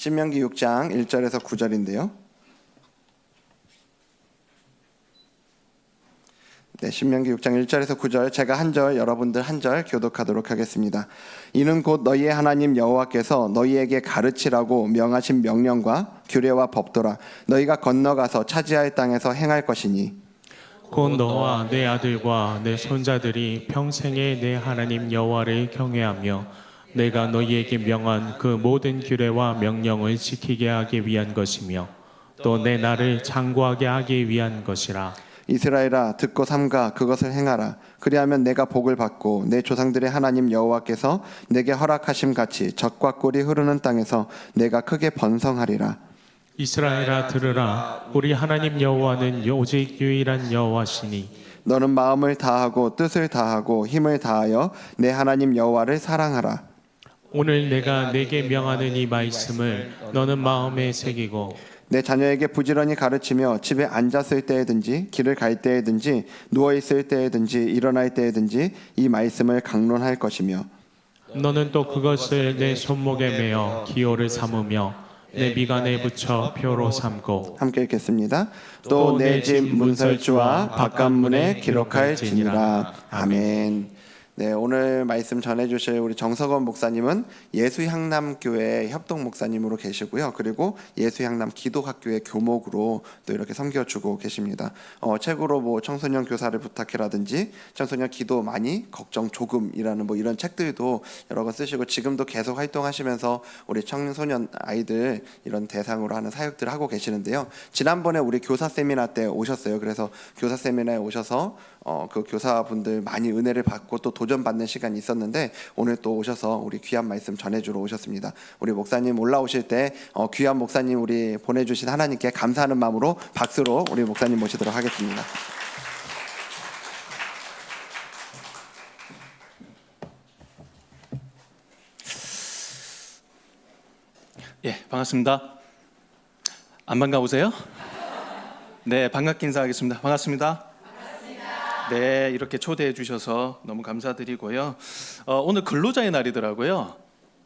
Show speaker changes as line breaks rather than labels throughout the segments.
신명기 6장 1절에서 9절인데요. 네, 신명기 6장 1절에서 9절 제가 한 절, 여러분들 한 절 교독하도록 하겠습니다. 이는 곧 너희의 하나님 여호와께서 너희에게 가르치라고 명하신 명령과 규례와 법도라. 너희가 건너가서 차지할 땅에서 행할 것이니
곧 너와 내 아들과 내 손자들이 평생에 내 하나님 여호와를 경외하며 내가 너희에게 명한 그 모든 규례와 명령을 지키게 하기 위한 것이며 또 내 나를 장구하게 하기 위한 것이라.
이스라엘아 듣고 삼가 그것을 행하라. 그리하면 내가 복을 받고 내 조상들의 하나님 여호와께서 내게 허락하심 같이 젖과 꿀이 흐르는 땅에서 내가 크게 번성하리라.
이스라엘아 들으라. 우리 하나님 여호와는 오직 유일한 여호와시니
너는 마음을 다하고 뜻을 다하고 힘을 다하여 내 하나님 여호와를 사랑하라.
오늘 내가 내게 명하는 이 말씀을 너는 마음에 새기고
내 자녀에게 부지런히 가르치며 집에 앉았을 때에든지 길을 갈 때에든지 누워 있을 때에든지 일어날 때에든지 이 말씀을 강론할 것이며
너는 또 그것을 내 손목에 매어 기호를 삼으며 내 미간에 붙여 표로 삼고
함께 읽겠습니다. 또 내 집 문설주와 바깥문에 기록할지니라. 아멘. 네, 오늘 말씀 전해주실 우리 정석원 목사님은 예수향남교회 협동 목사님으로 계시고요. 그리고 예수향남 기도학교의 교목으로 또 이렇게 섬겨주고 계십니다. 책으로 뭐 청소년 교사를 부탁해라든지 청소년 기도 많이 걱정 조금이라는 뭐 이런 책들도 여러 권 쓰시고 지금도 계속 활동하시면서 우리 청소년 아이들 이런 대상으로 하는 사역들을 하고 계시는데요. 지난번에 우리 교사 세미나 때 오셨어요. 그래서 교사 세미나에 오셔서 그 교사분들 많이 은혜를 받고 또 도전받는 시간이 있었는데 오늘 또 오셔서 우리 귀한 말씀 전해주러 오셨습니다. 우리 목사님 올라오실 때 귀한 목사님 우리 보내주신 하나님께 감사하는 마음으로 박수로 우리 목사님 모시도록 하겠습니다.
예, 반갑습니다. 안 반가우세요? 네, 반갑게 인사하겠습니다. 반갑습니다. 네, 이렇게 초대해 주셔서 너무 감사드리고요. 오늘 근로자의 날이더라고요.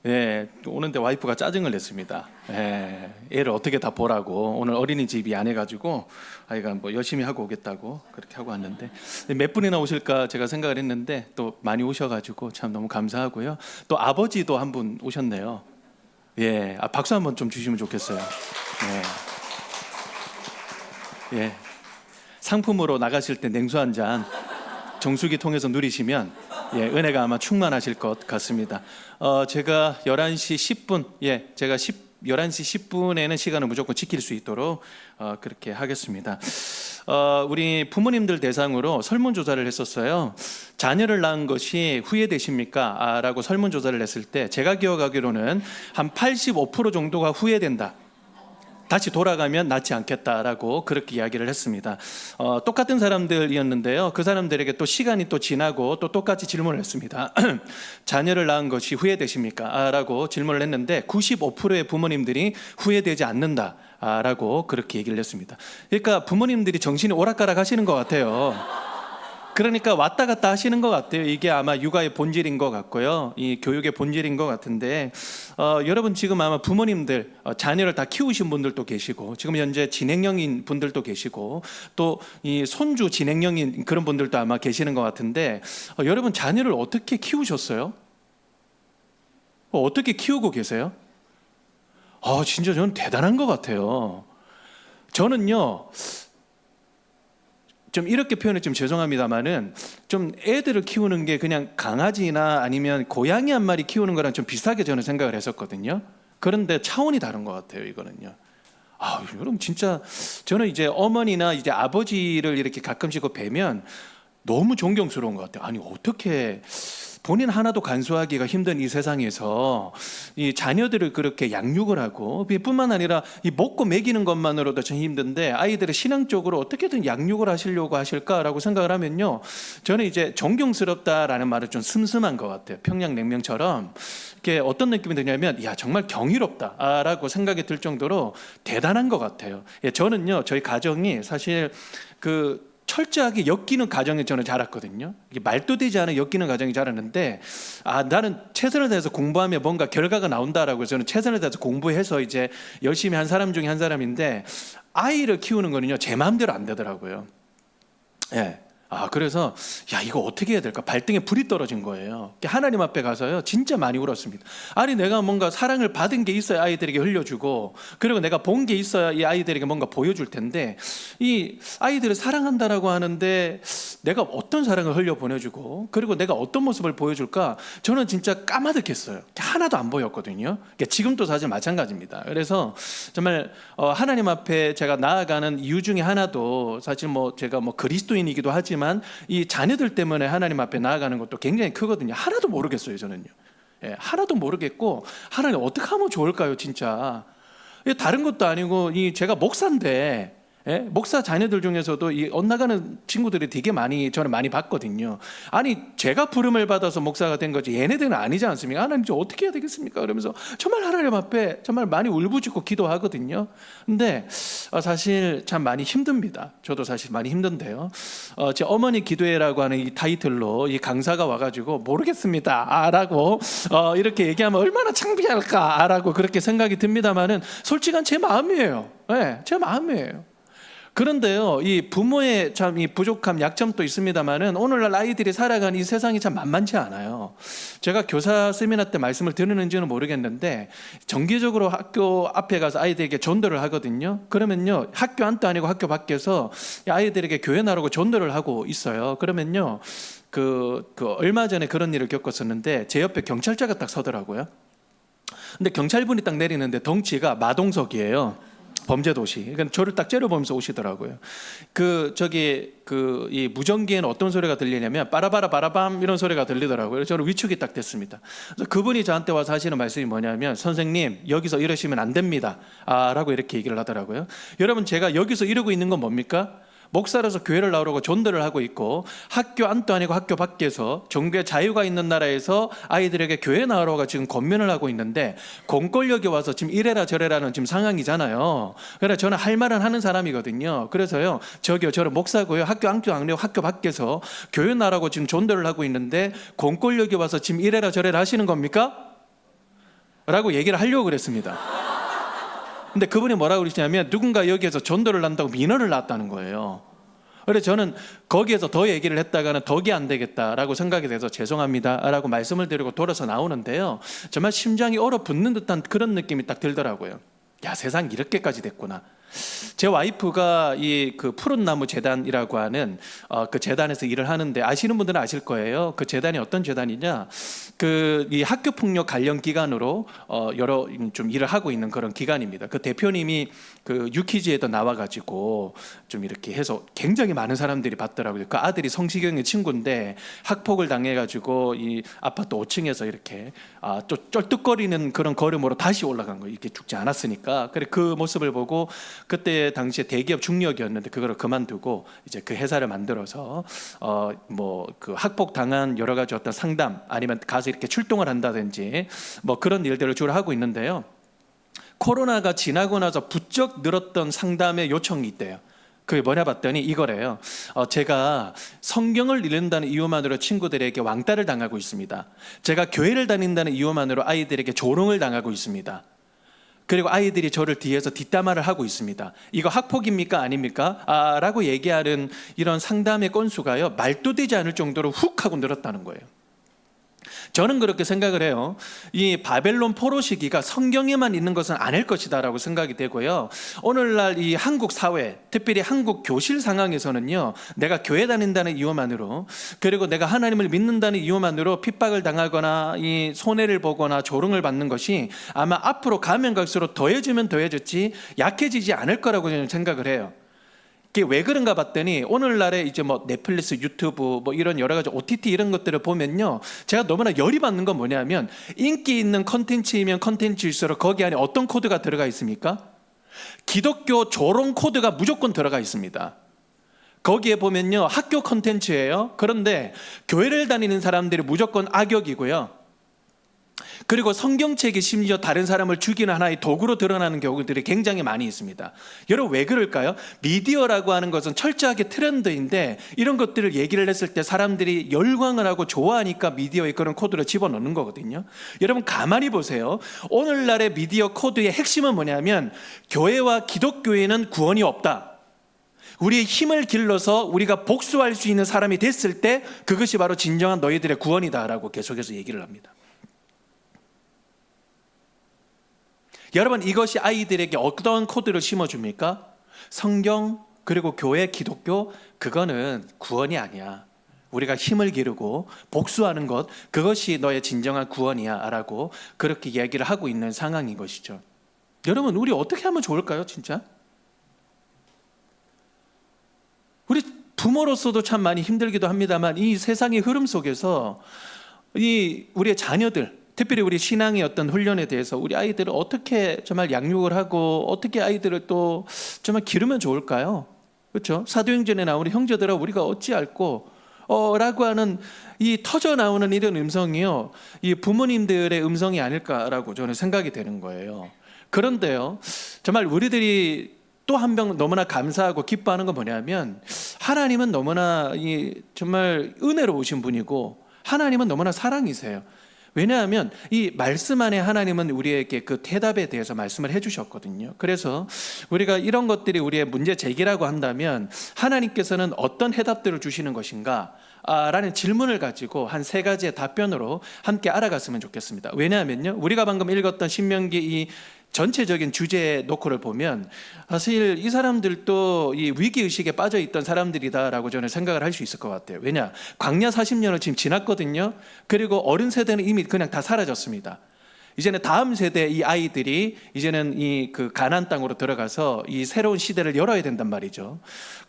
예, 오는데 와이프가 짜증을 냈습니다. 예, 애를 어떻게 다 보라고 오늘 어린이집이 안 해가지고 아이가 뭐 열심히 하고 오겠다고 그렇게 하고 왔는데 몇 분이나 오실까 제가 생각을 했는데 또 많이 오셔가지고 참 너무 감사하고요. 또 아버지도 한 분 오셨네요. 예, 박수 한번 좀 주시면 좋겠어요. 예. 상품으로 나가실 때 냉수 한 잔 정수기 통해서 누리시면 은혜가 아마 충만하실 것 같습니다. 제가 11시 10분, 제가 11시 10분에는 시간을 무조건 지킬 수 있도록 그렇게 하겠습니다. 우리 부모님들 대상으로 설문조사를 했었어요. 자녀를 낳은 것이 후회되십니까? 라고 설문조사를 했을 때 제가 기억하기로는 한 85% 정도가 후회된다. 다시 돌아가면 낫지 않겠다라고 그렇게 이야기를 했습니다. 똑같은 사람들이었는데요. 그 사람들에게 또 시간이 또 지나고 또 똑같이 질문을 했습니다. 자녀를 낳은 것이 후회되십니까? 라고 질문을 했는데 95%의 부모님들이 후회되지 않는다 라고 그렇게 얘기를 했습니다. 그러니까 부모님들이 정신이 오락가락 하시는 것 같아요. 그러니까 왔다 갔다 하시는 것 같아요. 이게 아마 육아의 본질인 것 같고요. 이 교육의 본질인 것 같은데 여러분 지금 아마 부모님들 자녀를 다 키우신 분들도 계시고 지금 현재 진행형인 분들도 계시고 또 이 손주 진행형인 그런 분들도 아마 계시는 것 같은데 여러분 자녀를 어떻게 키우셨어요? 어떻게 키우고 계세요? 진짜 저는 대단한 것 같아요. 저는요 좀 이렇게 표현해 좀 죄송합니다만은 좀 애들을 키우는 게 그냥 강아지나 아니면 고양이 한 마리 키우는 거랑 좀 비슷하게 저는 생각을 했었거든요. 그런데 차원이 다른 것 같아요. 이거는요. 여러분 진짜 저는 이제 어머니나 이제 아버지를 이렇게 가끔씩 뵈면 너무 존경스러운 것 같아요. 아니 어떻게 본인 하나도 간수하기가 힘든 이 세상에서 이 자녀들을 그렇게 양육을 하고 뿐만 아니라 이 먹고 먹이는 것만으로도 참 힘든데 아이들을 신앙적으로 어떻게든 양육을 하시려고 하실까라고 생각을 하면요, 저는 이제 존경스럽다라는 말은 좀 슴슴한 것 같아요. 평양냉면처럼 이게 어떤 느낌이 드냐면 정말 경이롭다라고 생각이 들 정도로 대단한 것 같아요. 저는요 저희 가정이 사실 철저하게 엮이는 가정에 저는 자랐거든요. 이게 말도 되지 않은 엮이는 가정에 자랐는데, 나는 최선을 다해서 공부하면 뭔가 결과가 나온다라고 해서 저는 최선을 다해서 공부해서 이제 열심히 한 사람 중에 한 사람인데, 아이를 키우는 거는요 제 마음대로 안 되더라고요. 예. 그래서 이거 어떻게 해야 될까? 발등에 불이 떨어진 거예요. 하나님 앞에 가서요 진짜 많이 울었습니다. 아니, 내가 뭔가 사랑을 받은 게 있어야 아이들에게 흘려주고, 그리고 내가 본 게 있어야 이 아이들에게 뭔가 보여줄 텐데, 이 아이들을 사랑한다라고 하는데 내가 어떤 사랑을 흘려보내주고, 그리고 내가 어떤 모습을 보여줄까? 저는 진짜 까마득했어요. 하나도 안 보였거든요. 지금도 사실 마찬가지입니다. 그래서 정말 하나님 앞에 제가 나아가는 이유 중에 하나도, 사실 제가 그리스도인이기도 하지만 이 자녀들 때문에 하나님 앞에 나아가는 것도 굉장히 크거든요. 하나도 모르겠어요, 저는요. 하나도 모르겠고, 하나님 어떻게 하면 좋을까요, 진짜. 다른 것도 아니고, 제가 목사인데, 목사 자녀들 중에서도 이 엇나가는 친구들이 되게 저는 많이 봤거든요. 아니, 제가 부름을 받아서 목사가 된 거지 얘네들은 아니지 않습니까? 하나님 저 어떻게 해야 되겠습니까? 그러면서 정말 하나님 앞에 정말 많이 울부짖고 기도하거든요. 근데 사실 참 많이 힘듭니다. 저도 사실 많이 힘든데요. 제 어머니 기도회라고 하는 이 타이틀로 이 강사가 와가지고 모르겠습니다 라고 이렇게 얘기하면 얼마나 창피할까 라고 그렇게 생각이 듭니다만은 솔직한 제 마음이에요. 제 마음이에요. 그런데요, 이 부모의 참 이 부족함, 약점도 있습니다만은 오늘날 아이들이 살아가는 이 세상이 참 만만치 않아요. 제가 교사 세미나 때 말씀을 드리는지는 모르겠는데, 정기적으로 학교 앞에 가서 아이들에게 전도를 하거든요. 그러면요, 학교 안도 아니고 학교 밖에서 아이들에게 교회 나라고 전도를 하고 있어요. 그러면요, 얼마 전에 그런 일을 겪었었는데, 제 옆에 경찰차가 딱 서더라고요. 근데 경찰분이 딱 내리는데 덩치가 마동석이에요. 범죄도시. 그러니까 저를 딱 째려보면서 오시더라고요. 이 무전기에는 어떤 소리가 들리냐면 빠라바라 바라밤 이런 소리가 들리더라고요. 그래서 저는 위축이 딱 됐습니다. 그래서 그분이 저한테 와서 하시는 말씀이 뭐냐면, 선생님 여기서 이러시면 안 됩니다 라고 이렇게 얘기를 하더라고요. 여러분, 제가 여기서 이러고 있는 건 뭡니까? 목사로서 교회를 나오려고 전도를 하고 있고, 학교 안도 아니고 학교 밖에서 종교의 자유가 있는 나라에서 아이들에게 교회 나오라고 지금 권면을 하고 있는데, 공권력이 와서 지금 이래라 저래라는 지금 상황이잖아요. 그래서 저는 할 말은 하는 사람이거든요. 그래서요, 저는 목사고요, 학교 안도 아니고 학교 밖에서 교회 나오라고 지금 전도를 하고 있는데 공권력이 와서 지금 이래라 저래라 하시는 겁니까? 라고 얘기를 하려고 그랬습니다. 근데 그분이 뭐라고 그러시냐면, 누군가 여기에서 전도를 한다고 민원을 놨다는 거예요. 그래서 저는 거기에서 더 얘기를 했다가는 덕이 안 되겠다라고 생각이 돼서 죄송합니다라고 말씀을 드리고 돌아서 나오는데요, 정말 심장이 얼어붙는 듯한 그런 느낌이 딱 들더라고요. 세상 이렇게까지 됐구나. 제 와이프가 푸른 나무 재단이라고 하는 그 재단에서 일을 하는데, 아시는 분들은 아실 거예요. 그 재단이 어떤 재단이냐, 이 학교 폭력 관련 기관으로 여러 좀 일을 하고 있는 그런 기관입니다. 그 대표님이 유키즈에도 나와가지고 좀 이렇게 해서 굉장히 많은 사람들이 봤더라고요. 그 아들이 성시경의 친구인데 학폭을 당해가지고 이 아파트 5층에서 이렇게 또 쩔뚝거리는 그런 걸음으로 다시 올라간 거예요. 이렇게 죽지 않았으니까. 그래, 그 모습을 보고, 그때 당시에 대기업 중력이었는데 그거를 그만두고 이제 그 회사를 만들어서 그 학폭 당한 여러 가지 어떤 상담, 아니면 가서 이렇게 출동을 한다든지 그런 일들을 주로 하고 있는데요, 코로나가 지나고 나서 부쩍 늘었던 상담의 요청이 있대요. 그게 뭐냐 봤더니 이거래요. 제가 성경을 읽는다는 이유만으로 친구들에게 왕따를 당하고 있습니다. 제가 교회를 다닌다는 이유만으로 아이들에게 조롱을 당하고 있습니다. 그리고 아이들이 저를 뒤에서 뒷담화를 하고 있습니다. 이거 학폭입니까? 아닙니까? 라고 얘기하는 이런 상담의 건수가요, 말도 되지 않을 정도로 훅 하고 늘었다는 거예요. 저는 그렇게 생각을 해요. 이 바벨론 포로 시기가 성경에만 있는 것은 아닐 것이다라고 생각이 되고요, 오늘날 이 한국 사회, 특별히 한국 교실 상황에서는요, 내가 교회 다닌다는 이유만으로, 그리고 내가 하나님을 믿는다는 이유만으로 핍박을 당하거나 이 손해를 보거나 조롱을 받는 것이 아마 앞으로 가면 갈수록 더해지면 더해졌지 약해지지 않을 거라고 저는 생각을 해요. 그게 왜 그런가 봤더니, 오늘날에 이제 넷플릭스, 유튜브 이런 여러 가지 OTT 이런 것들을 보면요, 제가 너무나 열이 받는 건 뭐냐면, 인기 있는 컨텐츠이면 컨텐츠일수록 거기 안에 어떤 코드가 들어가 있습니까? 기독교 조롱 코드가 무조건 들어가 있습니다. 거기에 보면요, 학교 컨텐츠예요. 그런데 교회를 다니는 사람들이 무조건 악역이고요, 그리고 성경책이 심지어 다른 사람을 죽이는 하나의 도구로 드러나는 경우들이 굉장히 많이 있습니다. 여러분 왜 그럴까요? 미디어라고 하는 것은 철저하게 트렌드인데 이런 것들을 얘기를 했을 때 사람들이 열광을 하고 좋아하니까 미디어에 그런 코드를 집어넣는 거거든요. 여러분 가만히 보세요. 오늘날의 미디어 코드의 핵심은 뭐냐면 교회와 기독교에는 구원이 없다. 우리의 힘을 길러서 우리가 복수할 수 있는 사람이 됐을 때 그것이 바로 진정한 너희들의 구원이다라고 계속해서 얘기를 합니다. 여러분 이것이 아이들에게 어떤 코드를 심어줍니까? 성경 그리고 교회 기독교 그거는 구원이 아니야. 우리가 힘을 기르고 복수하는 것 그것이 너의 진정한 구원이야 라고 그렇게 얘기를 하고 있는 상황인 것이죠. 여러분 우리 어떻게 하면 좋을까요 진짜? 우리 부모로서도 참 많이 힘들기도 합니다만 이 세상의 흐름 속에서 우리의 자녀들 특별히 우리 신앙의 어떤 훈련에 대해서 우리 아이들을 어떻게 정말 양육을 하고 어떻게 아이들을 또 정말 기르면 좋을까요? 그렇죠? 사도행전에 나오는 형제들아 우리가 어찌 알고 라고 하는 이 터져 나오는 이런 음성이요, 이 부모님들의 음성이 아닐까라고 저는 생각이 되는 거예요. 그런데요, 정말 우리들이 또 한 명 너무나 감사하고 기뻐하는 건 뭐냐면 하나님은 너무나 정말 은혜로우신 분이고 하나님은 너무나 사랑이세요. 왜냐하면 이 말씀 안에 하나님은 우리에게 그 대답에 대해서 말씀을 해주셨거든요. 그래서 우리가 이런 것들이 우리의 문제 제기라고 한다면 하나님께서는 어떤 해답들을 주시는 것인가? 라는 질문을 가지고 한 3가지의 답변으로 함께 알아갔으면 좋겠습니다. 왜냐하면요, 우리가 방금 읽었던 신명기 이 전체적인 주제 노크를 보면 사실 이 사람들도 이 위기의식에 빠져 있던 사람들이다라고 저는 생각을 할 수 있을 것 같아요. 왜냐? 광야 40년을 지금 지났거든요. 그리고 어른 세대는 이미 그냥 다 사라졌습니다. 이제는 다음 세대 이 아이들이 이제는 이 그 가나안 땅으로 들어가서 이 새로운 시대를 열어야 된단 말이죠.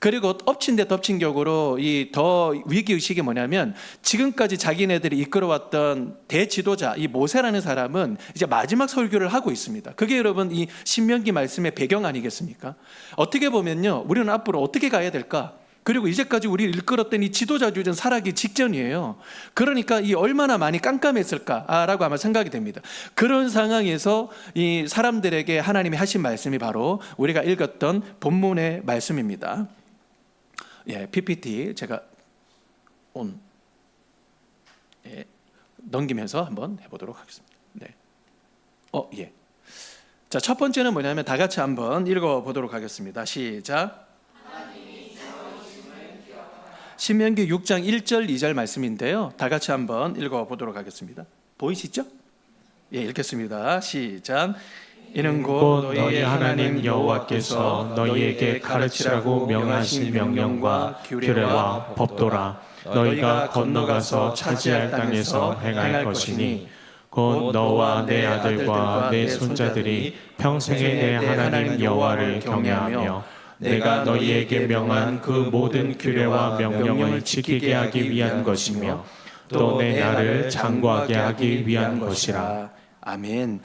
그리고 엎친 데 덮친 격으로 이 더 위기 의식이 뭐냐면 지금까지 자기네들이 이끌어왔던 대지도자 이 모세라는 사람은 이제 마지막 설교를 하고 있습니다. 그게 여러분 이 신명기 말씀의 배경 아니겠습니까? 어떻게 보면요, 우리는 앞으로 어떻게 가야 될까? 그리고 이제까지 우리를 이끌었던 이 지도자 주전 살아기 직전이에요. 그러니까 이 얼마나 많이 깜깜했을까라고 아마 생각이 됩니다. 그런 상황에서 이 사람들에게 하나님이 하신 말씀이 바로 우리가 읽었던 본문의 말씀입니다. PPT 제가 넘기면서 한번 해보도록 하겠습니다. 네. 자, 첫 번째는 뭐냐면 다 같이 한번 읽어보도록 하겠습니다. 시작. 신명기 6장 1절 2절 말씀인데요, 다 같이 한번 읽어보도록 하겠습니다. 보이시죠? 읽겠습니다. 시작. 이는 곧
너희 하나님 여호와께서 너희에게 가르치라고 명하신 명령과 규례와 법도라. 너희가 건너가서 차지할 땅에서 행할 것이니 곧 너와 내 아들과 내 손자들이 평생에 내 하나님 여호와를 경외하며 내가 너희에게 명한 그 모든 규례와 명령을 지키게 하기 위한 것이며 또 내 나를 장구하게 하기 위한 것이라.
아멘.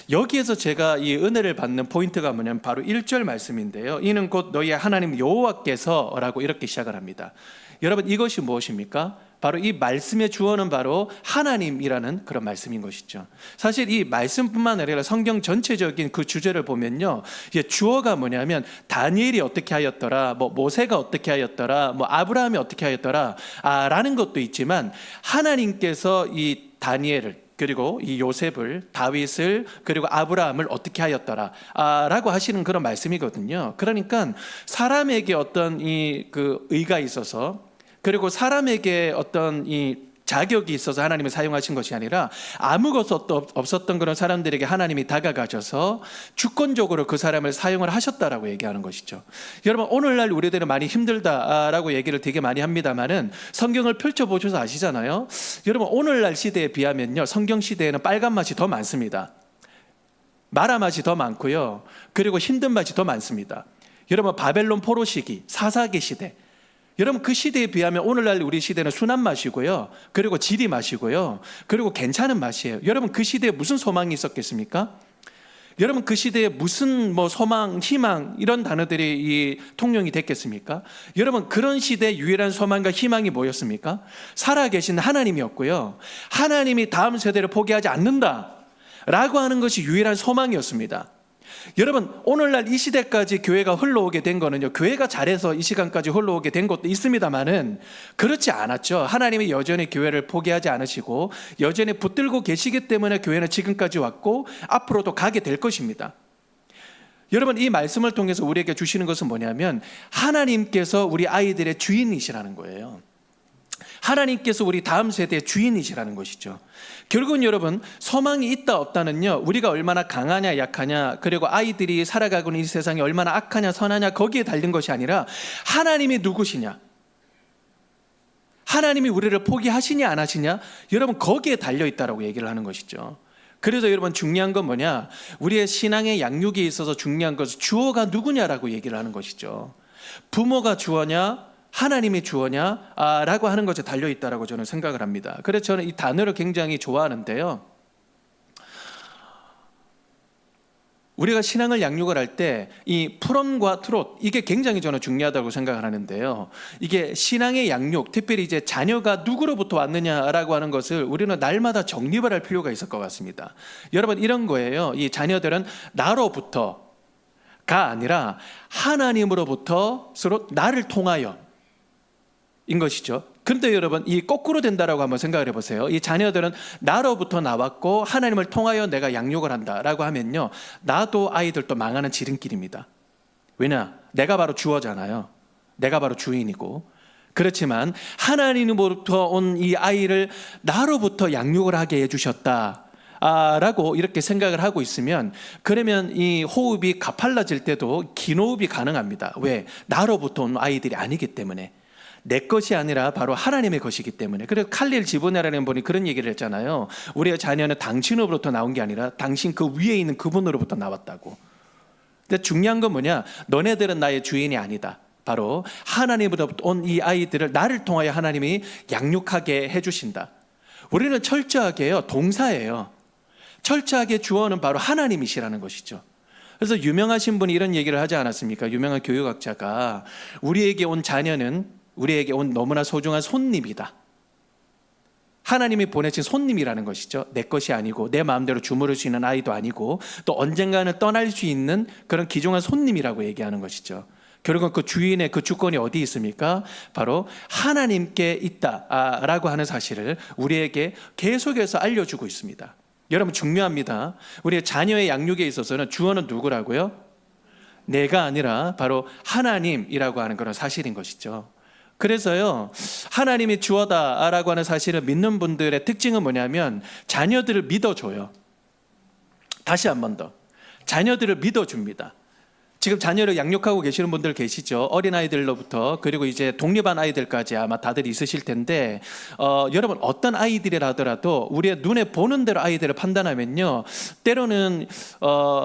여기에서 제가 이 은혜를 받는 포인트가 뭐냐면 바로 1절 말씀인데요, 이는 곧 너희의 하나님 여호와께서 라고 이렇게 시작을 합니다. 여러분 이것이 무엇입니까? 바로 이 말씀의 주어는 바로 하나님이라는 그런 말씀인 것이죠. 사실 이 말씀뿐만 아니라 성경 전체적인 그 주제를 보면요, 이제 주어가 뭐냐면 다니엘이 어떻게 하였더라, 모세가 어떻게 하였더라, 아브라함이 어떻게 하였더라 라는 것도 있지만 하나님께서 이 다니엘을 그리고 이 요셉을, 다윗을, 그리고 아브라함을 어떻게 하였더라 라고 하시는 그런 말씀이거든요. 그러니까 사람에게 어떤 그 의가 있어서, 그리고 사람에게 어떤 이 자격이 있어서 하나님을 사용하신 것이 아니라 아무것도 없었던 그런 사람들에게 하나님이 다가가셔서 주권적으로 그 사람을 사용을 하셨다라고 얘기하는 것이죠. 여러분 오늘날 우리들은 많이 힘들다라고 얘기를 되게 많이 합니다만은 성경을 펼쳐보셔서 아시잖아요. 여러분 오늘날 시대에 비하면요, 성경 시대에는 빨간 맛이 더 많습니다. 마라 맛이 더 많고요, 그리고 힘든 맛이 더 많습니다. 여러분 바벨론 포로 시기, 사사기 시대, 여러분 그 시대에 비하면 오늘날 우리 시대는 순한 맛이고요, 그리고 질이 맛이고요, 그리고 괜찮은 맛이에요. 여러분 그 시대에 무슨 소망이 있었겠습니까? 여러분 그 시대에 무슨 뭐 소망, 희망 이런 단어들이 이 통용이 됐겠습니까? 여러분 그런 시대의 유일한 소망과 희망이 뭐였습니까? 살아계신 하나님이었고요. 하나님이 다음 세대를 포기하지 않는다라고 하는 것이 유일한 소망이었습니다. 여러분 오늘날 이 시대까지 교회가 흘러오게 된 거는요, 교회가 잘해서 이 시간까지 흘러오게 된 것도 있습니다만은 그렇지 않았죠. 하나님이 여전히 교회를 포기하지 않으시고 여전히 붙들고 계시기 때문에 교회는 지금까지 왔고 앞으로도 가게 될 것입니다. 여러분 이 말씀을 통해서 우리에게 주시는 것은 뭐냐면 하나님께서 우리 아이들의 주인이시라는 거예요. 하나님께서 우리 다음 세대의 주인이시라는 것이죠. 결국은 여러분 소망이 있다 없다는요, 우리가 얼마나 강하냐 약하냐, 그리고 아이들이 살아가고 있는 이 세상이 얼마나 악하냐 선하냐 거기에 달린 것이 아니라 하나님이 누구시냐, 하나님이 우리를 포기하시냐 안 하시냐, 여러분 거기에 달려있다라고 얘기를 하는 것이죠. 그래서 여러분 중요한 건 뭐냐, 우리의 신앙의 양육에 있어서 중요한 것은 주어가 누구냐라고 얘기를 하는 것이죠. 부모가 주어냐 하나님이 주어냐 라고 하는 것에 달려있다라고 저는 생각을 합니다. 그래서 저는 이 단어를 굉장히 좋아하는데요, 우리가 신앙을 양육을 할 때 이 프롬과 트롯 이게 굉장히 저는 중요하다고 생각을 하는데요, 이게 신앙의 양육, 특별히 이제 자녀가 누구로부터 왔느냐라고 하는 것을 우리는 날마다 정립을 할 필요가 있을 것 같습니다. 여러분 이런 거예요. 이 자녀들은 나로부터가 아니라 하나님으로부터 서로 나를 통하여 인 것이죠. 그런데 여러분 이 거꾸로 된다라고 한번 생각을 해보세요. 이 자녀들은 나로부터 나왔고 하나님을 통하여 내가 양육을 한다라고 하면요, 나도 아이들도 망하는 지름길입니다. 왜냐? 내가 바로 주어잖아요. 내가 바로 주인이고. 그렇지만 하나님으로부터 온 이 아이를 나로부터 양육을 하게 해주셨다 라고 이렇게 생각을 하고 있으면, 그러면 이 호흡이 가팔라질 때도 긴 호흡이 가능합니다. 왜? 나로부터 온 아이들이 아니기 때문에, 내 것이 아니라 바로 하나님의 것이기 때문에. 그래서 칼릴 지브네라는 분이 그런 얘기를 했잖아요. 우리의 자녀는 당신으로부터 나온 게 아니라 당신 그 위에 있는 그분으로부터 나왔다고. 근데 중요한 건 뭐냐, 너네들은 나의 주인이 아니다. 바로 하나님으로부터 온 이 아이들을 나를 통하여 하나님이 양육하게 해주신다. 우리는 철저하게요, 동사예요. 철저하게 주어는 바로 하나님이시라는 것이죠. 그래서 유명하신 분이 이런 얘기를 하지 않았습니까? 유명한 교육학자가 우리에게 온 자녀는 우리에게 온 너무나 소중한 손님이다. 하나님이 보내신 손님이라는 것이죠. 내 것이 아니고 내 마음대로 주무를 수 있는 아이도 아니고 또 언젠가는 떠날 수 있는 그런 귀중한 손님이라고 얘기하는 것이죠. 결국은 그 주인의 그 주권이 어디 있습니까? 바로 하나님께 있다라고 하는 사실을 우리에게 계속해서 알려주고 있습니다. 여러분 중요합니다. 우리의 자녀의 양육에 있어서는 주어는 누구라고요? 내가 아니라 바로 하나님이라고 하는 그런 사실인 것이죠. 그래서요, 하나님이 주어다라고 하는 사실을 믿는 분들의 특징은 뭐냐면 자녀들을 믿어줘요. 다시 한 번 더, 자녀들을 믿어줍니다. 지금 자녀를 양육하고 계시는 분들 계시죠? 어린아이들로부터 그리고 이제 독립한 아이들까지 아마 다들 있으실 텐데, 여러분 어떤 아이들이라더라도 우리의 눈에 보는 대로 아이들을 판단하면요, 때로는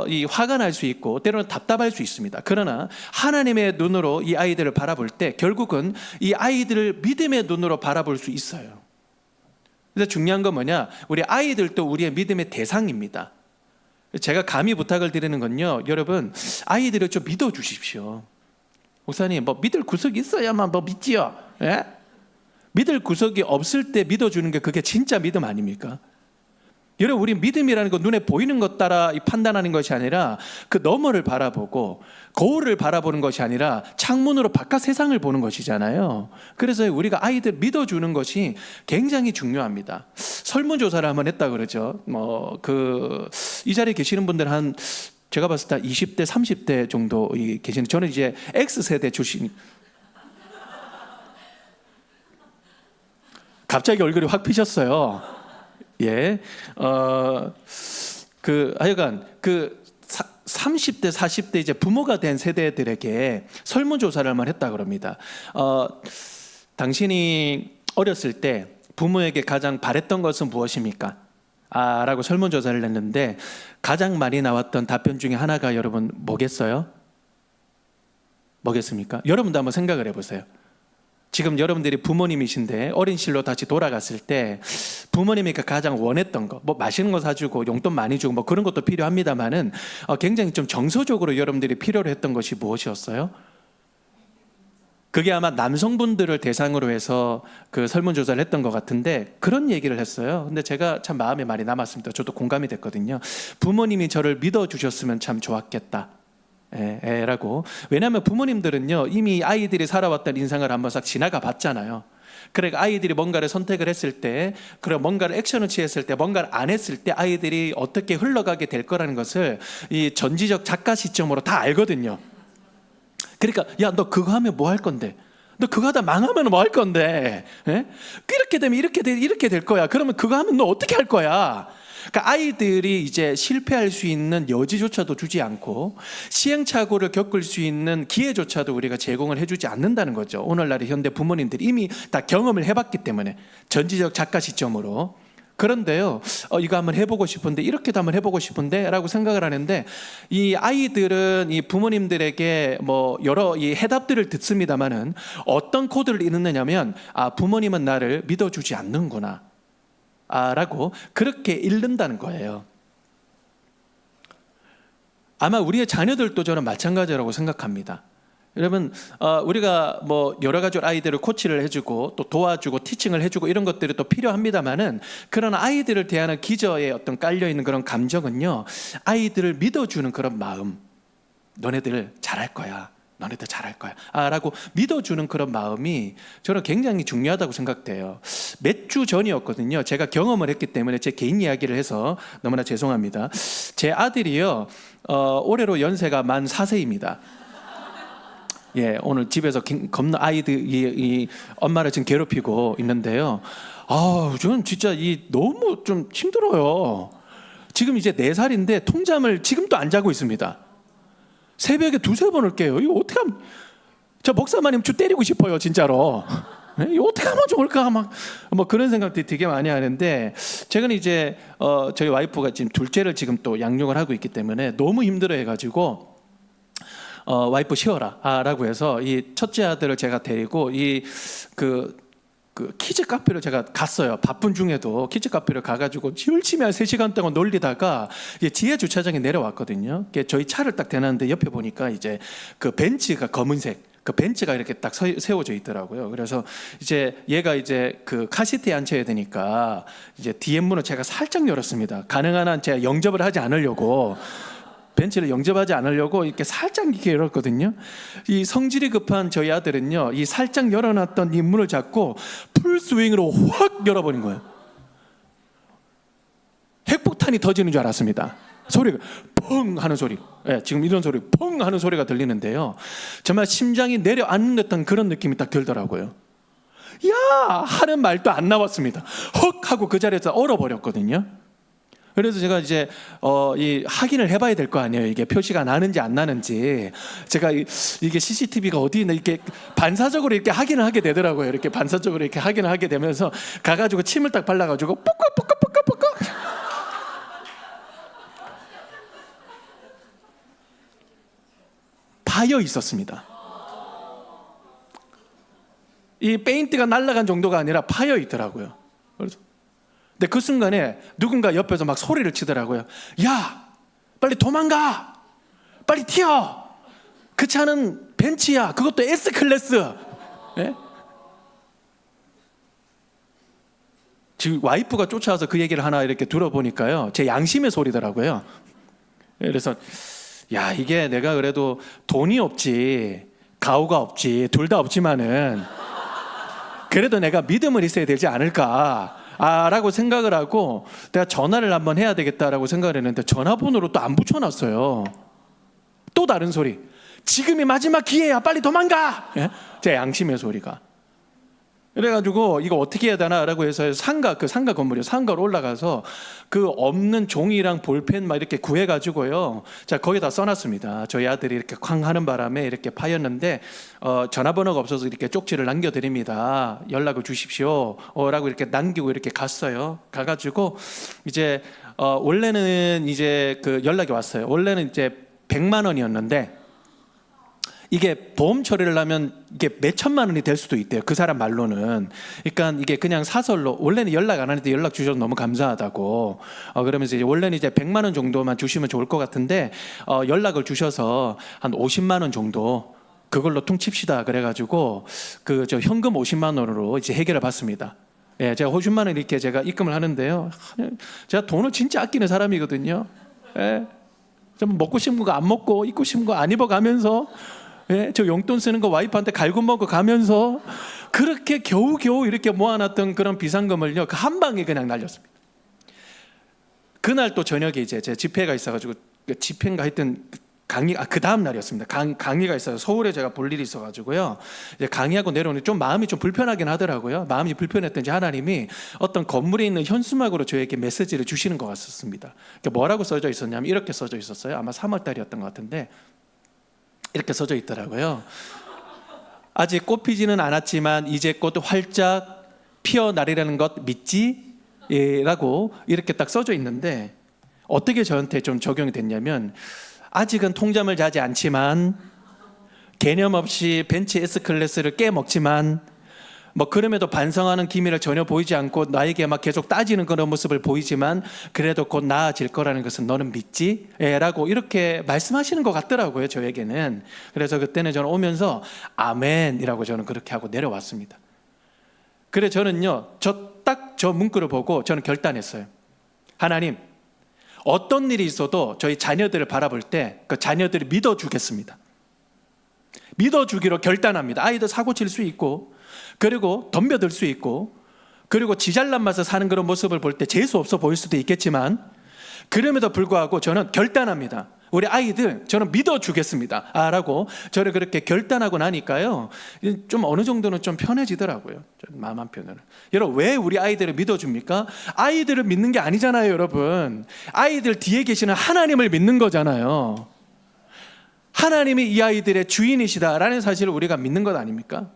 이 화가 날 수 있고 때로는 답답할 수 있습니다. 그러나 하나님의 눈으로 이 아이들을 바라볼 때 결국은 이 아이들을 믿음의 눈으로 바라볼 수 있어요. 그래서 중요한 건 뭐냐, 우리 아이들도 우리의 믿음의 대상입니다. 제가 감히 부탁을 드리는 건요, 여러분 아이들을 좀 믿어주십시오. 목사님 뭐 믿을 구석이 있어야만 뭐 믿지요. 예? 믿을 구석이 없을 때 믿어주는 게 그게 진짜 믿음 아닙니까? 여러분 우리 믿음이라는 건 눈에 보이는 것 따라 판단하는 것이 아니라 그 너머를 바라보고 거울을 바라보는 것이 아니라 창문으로 바깥 세상을 보는 것이잖아요. 그래서 우리가 아이들 믿어주는 것이 굉장히 중요합니다. 설문조사를 한번 했다 그러죠. 이 자리에 계시는 분들 한 제가 봤을 때 20대 30대 정도 계시는, 저는 이제 X세대 출신. 갑자기 얼굴이 확 피셨어요. 예, 하여간 30대, 40대 이제 부모가 된 세대들에게 설문조사를 한번 했다 그럽니다. 당신이 어렸을 때 부모에게 가장 바랬던 것은 무엇입니까? 라고 설문조사를 했는데 가장 많이 나왔던 답변 중에 하나가 여러분 뭐겠어요? 뭐겠습니까? 여러분도 한번 생각을 해보세요. 지금 여러분들이 부모님이신데 어린 시절로 다시 돌아갔을 때 부모님이 가장 원했던 거, 뭐 맛있는 거 사주고 용돈 많이 주고 뭐 그런 것도 필요합니다만은 굉장히 좀 정서적으로 여러분들이 필요로 했던 것이 무엇이었어요? 그게 아마 남성분들을 대상으로 해서 그 설문조사를 했던 것 같은데 그런 얘기를 했어요. 근데 제가 참 마음에 많이 남았습니다. 저도 공감이 됐거든요. 부모님이 저를 믿어주셨으면 참 좋았겠다. 라고. 왜냐하면 부모님들은요 이미 아이들이 살아왔던 인생을 한번 싹 지나가 봤잖아요. 그러니까 아이들이 뭔가를 선택을 했을 때, 그리고 뭔가를 액션을 취했을 때, 뭔가를 안 했을 때 아이들이 어떻게 흘러가게 될 거라는 것을 이 전지적 작가 시점으로 다 알거든요. 그러니까 야, 너 그거 하면 뭐 할 건데? 너 그거 하다 망하면 뭐 할 건데? 이렇게 되면 이렇게 될 거야. 그러면 그거 하면 너 어떻게 할 거야? 그러니까 아이들이 이제 실패할 수 있는 여지조차도 주지 않고 시행착오를 겪을 수 있는 기회조차도 우리가 제공을 해주지 않는다는 거죠. 오늘날의 현대 부모님들이 이미 다 경험을 해봤기 때문에 전지적 작가 시점으로. 그런데요, 이거 한번 해보고 싶은데, 이렇게도 한번 해보고 싶은데 라고 생각을 하는데, 이 아이들은 이 부모님들에게 뭐 여러 이 해답들을 듣습니다만은 어떤 코드를 읽느냐면, 부모님은 나를 믿어주지 않는구나 라고 그렇게 읽는다는 거예요. 아마 우리의 자녀들도 저는 마찬가지라고 생각합니다. 여러분, 우리가 뭐 여러 가지 아이들을 코치를 해주고 또 도와주고 티칭을 해주고 이런 것들이 또 필요합니다만은, 그런 아이들을 대하는 기저에 어떤 깔려있는 그런 감정은요, 아이들을 믿어주는 그런 마음, 너네들 잘할 거야, 너네들 잘할 거야 라고 믿어주는 그런 마음이 저는 굉장히 중요하다고 생각돼요. 몇 주 전이었거든요. 제가 경험을 했기 때문에 제 개인 이야기를 해서 너무나 죄송합니다. 제 아들이요, 올해로 연세가 만 4세입니다. 예, 오늘 집에서 겁나 아이들이 엄마를 지금 괴롭히고 있는데요. 저는 진짜 너무 좀 힘들어요. 지금 이제 4살인데 통잠을 지금도 안 자고 있습니다. 새벽에 2-3번을 깨요. 이거 어떻게 하면, 저 목사마님 주 때리고 싶어요, 진짜로. 이거 어떻게 하면 좋을까? 뭐 그런 생각들이 되게 많이 하는데, 최근에 이제 저희 와이프가 지금 둘째를 지금 또 양육을 하고 있기 때문에 너무 힘들어 해가지고 와이프 쉬어라 라고 해서 이 첫째 아들을 제가 데리고 그 키즈 카페를 제가 갔어요. 바쁜 중에도 키즈 카페를 가가지고 열심히 한 3시간 동안 놀리다가 지하 주차장에 내려왔거든요. 저희 차를 딱 대놨는데 옆에 보니까 이제 그 벤츠가 검은색, 그 벤츠가 이렇게 딱 세워져 있더라고요. 그래서 이제 얘가 이제 그 카시트에 앉혀야 되니까 이제 뒤에 문을 제가 살짝 열었습니다. 가능한 한 제가 영접을 하지 않으려고, 벤치를 영접하지 않으려고 이렇게 살짝 이렇게 열었거든요. 이 성질이 급한 저희 아들은요, 이 살짝 열어놨던 이 문을 잡고 풀스윙으로 확 열어버린 거예요. 핵폭탄이 터지는 줄 알았습니다. 소리가 펑 하는 소리, 지금 이런 소리, 펑 하는 소리가 들리는데요, 정말 심장이 내려앉는 듯한 그런 느낌이 딱 들더라고요. 야 하는 말도 안 나왔습니다. 헉 하고 그 자리에서 얼어버렸거든요. 그래서 제가 이제 이 확인을 해봐야 될 거 아니에요. 이게 표시가 나는지 안 나는지. 제가 이게 CCTV가 어디 있나 이렇게 반사적으로 이렇게 확인을 하게 되더라고요. 이렇게 반사적으로 이렇게 확인을 하게 되면서 가가지고 침을 딱 발라가지고 뽀까뽀까뽀까뽀까 파여 있었습니다. 이 페인트가 날아간 정도가 아니라 파여 있더라고요. 그래서 근데 그 순간에 누군가 옆에서 막 소리를 치더라고요. 야, 빨리 도망가, 빨리 튀어. 그 차는 벤츠야, 그것도 S클래스. 지금 와이프가 쫓아와서 그 얘기를 하나 이렇게 들어보니까요, 제 양심의 소리더라고요. 그래서 야, 이게 내가 그래도 돈이 없지, 가오가 없지, 둘 다 없지만은 그래도 내가 믿음을 있어야 되지 않을까 라고 생각을 하고 내가 전화를 한번 해야 되겠다라고 생각을 했는데 전화번호로 또 안 붙여놨어요. 또 다른 소리, 지금이 마지막 기회야, 빨리 도망가. 제 양심의 소리가. 그래가지고 이거 어떻게 해야 되나라고 해서 상가 건물이요, 상가로 올라가서 그 없는 종이랑 볼펜 막 이렇게 구해가지고요, 자 거기다 써놨습니다. 저희 아들이 이렇게 쾅 하는 바람에 이렇게 파였는데 전화번호가 없어서 이렇게 쪽지를 남겨드립니다, 연락을 주십시오 라고 이렇게 남기고 이렇게 갔어요. 가가지고 이제 원래는 이제 그 연락이 왔어요. 원래는 이제 100만 원이었는데 이게 보험 처리를 하면 이게 몇 천만 원이 될 수도 있대요. 그 사람 말로는. 그러니까 이게 그냥 사설로 원래는 연락 안 하는데 연락 주셔서 너무 감사하다고. 그러면서 이제 원래는 이제 100만 원 정도만 주시면 좋을 것 같은데 연락을 주셔서 한 50만 원 정도 그걸로 퉁칩시다. 그래가지고 그 저 현금 50만 원으로 이제 해결을 받습니다. 예, 제가 50만 원 이렇게 제가 입금을 하는데요. 제가 돈을 진짜 아끼는 사람이거든요. 예. 좀 먹고 싶은 거 안 먹고 입고 싶은 거 안 입어가면서 예, 저 용돈 쓰는 거 와이프한테 갈고 먹어 가면서 그렇게 겨우겨우 이렇게 모아놨던 그런 비상금을요 그 한 방에 그냥 날렸습니다. 그날 또 저녁에 이제 제 집회가 있어가지고 집회인가 하여튼 강의 그 다음 날이었습니다. 강의가 있어서 서울에 제가 볼 일이 있어가지고요. 이제 강의하고 내려오는 좀 마음이 좀 불편하긴 하더라고요. 마음이 불편했던지 하나님이 어떤 건물에 있는 현수막으로 저에게 메시지를 주시는 것 같았습니다. 뭐라고 써져 있었냐면 이렇게 써져 있었어요. 아마 3월 달이었던 것 같은데 이렇게 써져 있더라고요. 아직 꽃 피지는 않았지만 이제 꽃 활짝 피어나리라는 것 믿지? 라고 이렇게 딱 써져 있는데 어떻게 저한테 좀 적용이 됐냐면 아직은 통잠을 자지 않지만 개념 없이 벤츠 S클래스를 깨먹지만 뭐 그럼에도 반성하는 기미를 전혀 보이지 않고 나에게 막 계속 따지는 그런 모습을 보이지만 그래도 곧 나아질 거라는 것은 너는 믿지? 라고 이렇게 말씀하시는 것 같더라고요, 저에게는. 그래서 그때는 저는 오면서 아멘이라고 저는 그렇게 하고 내려왔습니다. 그래 저는요, 저 문구를 보고 저는 결단했어요. 하나님, 어떤 일이 있어도 저희 자녀들을 바라볼 때 그 자녀들이 믿어주겠습니다. 믿어주기로 결단합니다. 아이들 사고 칠 수 있고 그리고 덤벼들 수 있고 그리고 지잘난 맛을 사는 그런 모습을 볼 때 재수 없어 보일 수도 있겠지만 그럼에도 불구하고 저는 결단합니다. 우리 아이들 저는 믿어주겠습니다 라고 저를 그렇게 결단하고 나니까요 좀 어느 정도는 좀 편해지더라고요. 마음 한편으로는. 여러분 왜 우리 아이들을 믿어줍니까? 아이들을 믿는 게 아니잖아요, 여러분. 아이들 뒤에 계시는 하나님을 믿는 거잖아요. 하나님이 이 아이들의 주인이시다라는 사실을 우리가 믿는 것 아닙니까?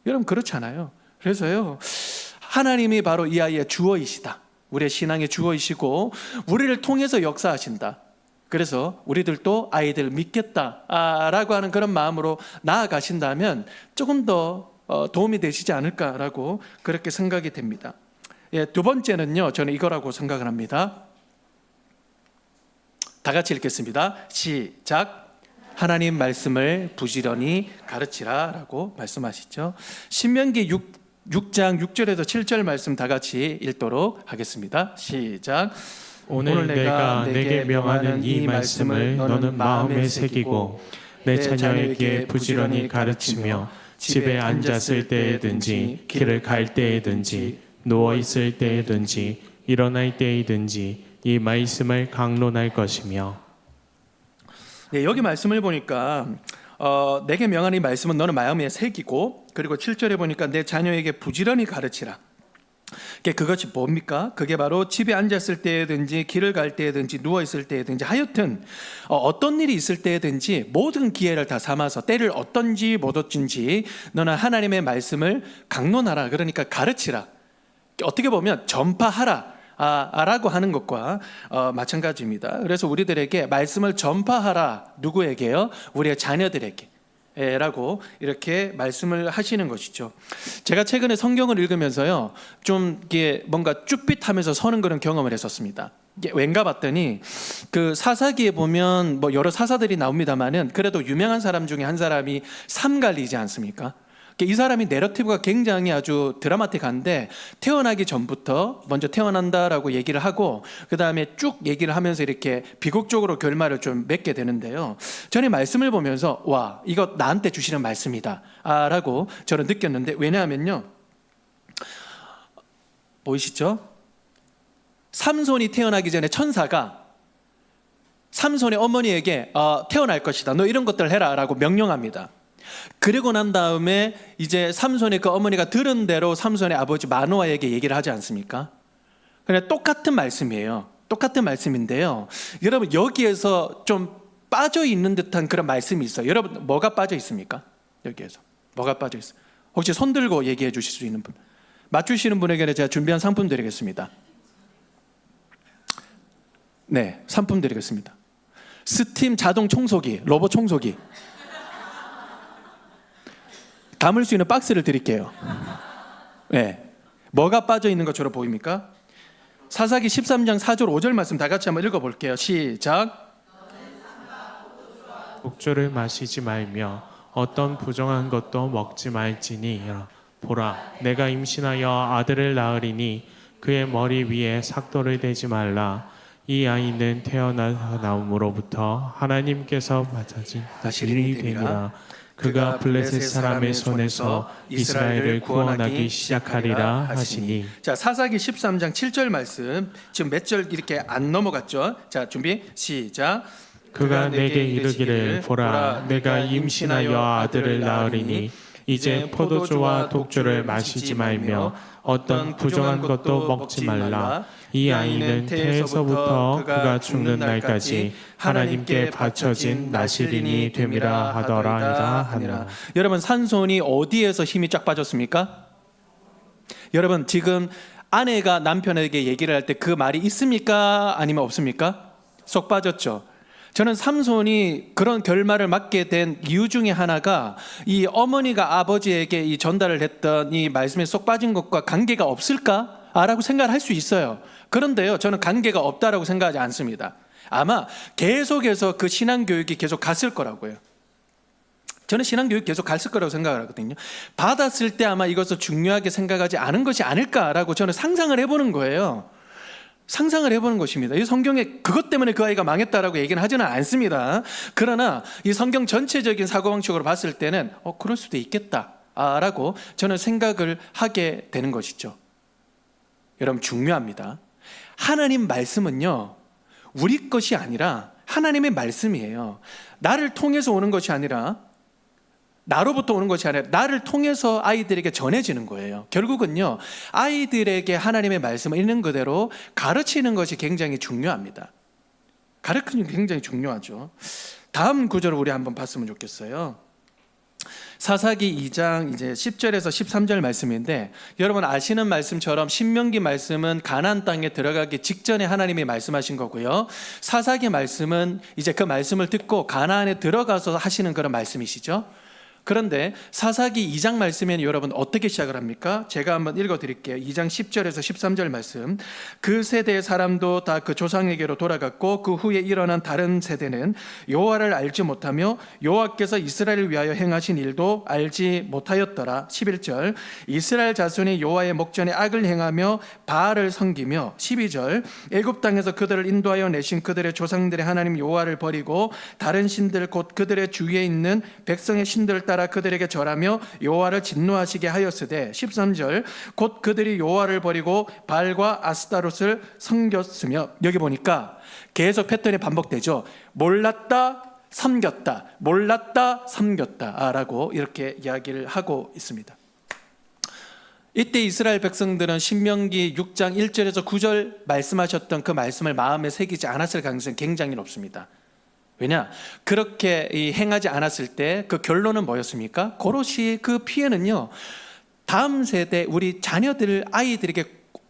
여러분 그렇잖아요. 그래서요 하나님이 바로 이 아이의 주어이시다. 우리의 신앙의 주어이시고 우리를 통해서 역사하신다. 그래서 우리들도 아이들을 믿겠다라고 하는 그런 마음으로 나아가신다면 조금 더 도움이 되시지 않을까라고 그렇게 생각이 됩니다. 예, 두 번째는요, 저는 이거라고 생각을 합니다. 다 같이 읽겠습니다. 시작. 하나님 말씀을 부지런히 가르치라 라고 말씀하시죠. 신명기 6장 6절에서 7절 말씀 다 같이 읽도록 하겠습니다. 시작.
오늘 내가 내게 명하는 이 말씀을 너는 마음에 새기고 내 자녀에게 부지런히 가르치며 집에 앉았을 때에든지 길을 갈 때에든지 누워 있을 때에든지 일어날 때에든지 이 말씀을 강론할 것이며.
네, 여기 말씀을 보니까 내게 명한 이 말씀은 너는 마음에 새기고 그리고 7절에 보니까 내 자녀에게 부지런히 가르치라. 그것이 뭡니까? 그게 바로 집에 앉았을 때든지 길을 갈 때든지 누워 있을 때든지 하여튼 어떤 일이 있을 때든지 모든 기회를 다 삼아서 때를 어떤지 못 어쩐지 너는 하나님의 말씀을 강론하라. 그러니까 가르치라. 어떻게 보면 전파하라 라고 하는 것과 마찬가지입니다. 그래서 우리들에게 말씀을 전파하라. 누구에게요? 우리의 자녀들에게 라고 이렇게 말씀을 하시는 것이죠. 제가 최근에 성경을 읽으면서요 좀 이게 뭔가 쭈삣하면서 서는 그런 경험을 했었습니다. 이게 왠가 봤더니 그 사사기에 보면 뭐 여러 사사들이 나옵니다만은 그래도 유명한 사람 중에 한 사람이 삼갈리지 않습니까? 이 사람이 내러티브가 굉장히 아주 드라마틱한데 태어나기 전부터 먼저 태어난다라고 얘기를 하고 그 다음에 쭉 얘기를 하면서 이렇게 비극적으로 결말을 좀 맺게 되는데요. 저는 말씀을 보면서 와 이거 나한테 주시는 말씀이다 라고 저는 느꼈는데 왜냐하면요 보이시죠? 삼손이 태어나기 전에 천사가 삼손의 어머니에게 태어날 것이다 너 이런 것들을 해라 라고 명령합니다. 그리고 난 다음에 이제 삼손의 그 어머니가 들은 대로 삼손의 아버지 마노아에게 얘기를 하지 않습니까? 그냥 똑같은 말씀이에요. 똑같은 말씀인데요. 여러분 여기에서 좀 빠져 있는 듯한 그런 말씀이 있어요. 여러분 뭐가 빠져 있습니까? 여기에서 뭐가 빠져 있어요? 혹시 손 들고 얘기해 주실 수 있는 분? 맞추시는 분에게는 제가 준비한 상품 드리겠습니다. 네, 상품 드리겠습니다. 스팀 자동 청소기, 로봇 청소기. 담을 수 있는 박스를 드릴게요. 네. 뭐가 빠져 있는 것처럼 보입니까? 사사기 13장 4절 5절 말씀 다 같이 한번 읽어볼게요. 시작.
독주를 마시지 말며 어떤 부정한 것도 먹지 말지니 보라 내가 임신하여 아들을 낳으리니 그의 머리 위에 삭도를 대지 말라. 이 아이는 태어나옴으로부터 하나님께서 맡아진 나실이 됨이라. 그가 블레셋 사람의 손에서 이스라엘을 구원하기 시작하리라 하시니.
자, 사사기 13장 7절 말씀 지금 몇 절 이렇게 안 넘어갔죠? 자, 준비 시작.
그가 내게 이르기를 보라 내가 임신하여 아들을 낳으리니 이제 포도주와 독주를 마시지 말며 어떤 부정한 것도 먹지 말라. 이 아이는 태에서부터 그가 죽는 날까지 하나님께 바쳐진 나실인이 됨이라 하더라.
여러분, 산손이 어디에서 힘이 쫙 빠졌습니까? 여러분, 지금 아내가 남편에게 얘기를 할 때 그 말이 있습니까? 아니면 없습니까? 쏙 빠졌죠. 저는 삼손이 그런 결말을 맞게 된 이유 중에 하나가 이 어머니가 아버지에게 이 전달을 했던 이 말씀에 쏙 빠진 것과 관계가 없을까라고 생각을 할 수 있어요. 그런데요, 저는 관계가 없다라고 생각하지 않습니다. 아마 계속해서 그 신앙교육이 계속 갔을 거라고요. 저는 신앙교육 계속 갔을 거라고 생각을 하거든요. 받았을 때 아마 이것을 중요하게 생각하지 않은 것이 아닐까라고 저는 상상을 해보는 거예요. 상상을 해보는 것입니다. 이 성경에 그것 때문에 그 아이가 망했다라고 얘기는 하지는 않습니다. 그러나 이 성경 전체적인 사고방식으로 봤을 때는 그럴 수도 있겠다라고 저는 생각을 하게 되는 것이죠. 여러분, 중요합니다. 하나님 말씀은요, 우리 것이 아니라 하나님의 말씀이에요. 나를 통해서 오는 것이 아니라, 나로부터 오는 것이 아니라 나를 통해서 아이들에게 전해지는 거예요. 결국은요, 아이들에게 하나님의 말씀을 있는 그대로 가르치는 것이 굉장히 중요합니다. 가르치는 게 굉장히 중요하죠. 다음 구절을 우리 한번 봤으면 좋겠어요. 사사기 2장 이제 10절에서 13절 말씀인데, 여러분 아시는 말씀처럼 신명기 말씀은 가나안 땅에 들어가기 직전에 하나님이 말씀하신 거고요. 사사기 말씀은 이제 그 말씀을 듣고 가나안에 들어가서 하시는 그런 말씀이시죠. 그런데 사사기 2장 말씀에는 여러분 어떻게 시작을 합니까? 제가 한번 읽어드릴게요. 2장 10절에서 13절 말씀. 그 세대의 사람도 다 그 조상에게로 돌아갔고 그 후에 일어난 다른 세대는 여호와를 알지 못하며 여호와께서 이스라엘을 위하여 행하신 일도 알지 못하였더라. 11절. 이스라엘 자손이 여호와의 목전에 악을 행하며 바알을 섬기며. 12절. 애굽 땅에서 그들을 인도하여 내신 그들의 조상들의 하나님 여호와를 버리고 다른 신들 곧 그들의 주위에 있는 백성의 신들을 따라 그들에게 절하며 여호와를 진노하시게 하였으되. 13절. 곧 그들이 여호와를 버리고 바알과 아스타롯을 섬겼으며. 여기 보니까 계속 패턴이 반복되죠. 몰랐다, 섬겼다, 몰랐다, 섬겼다 라고 이렇게 이야기를 하고 있습니다. 이때 이스라엘 백성들은 신명기 6장 1절에서 9절 말씀하셨던 그 말씀을 마음에 새기지 않았을 가능성이 굉장히 높습니다. 왜냐? 그렇게 행하지 않았을 때 그 결론은 뭐였습니까? 고로시 그 피해는요, 다음 세대 우리 자녀들 아이들에게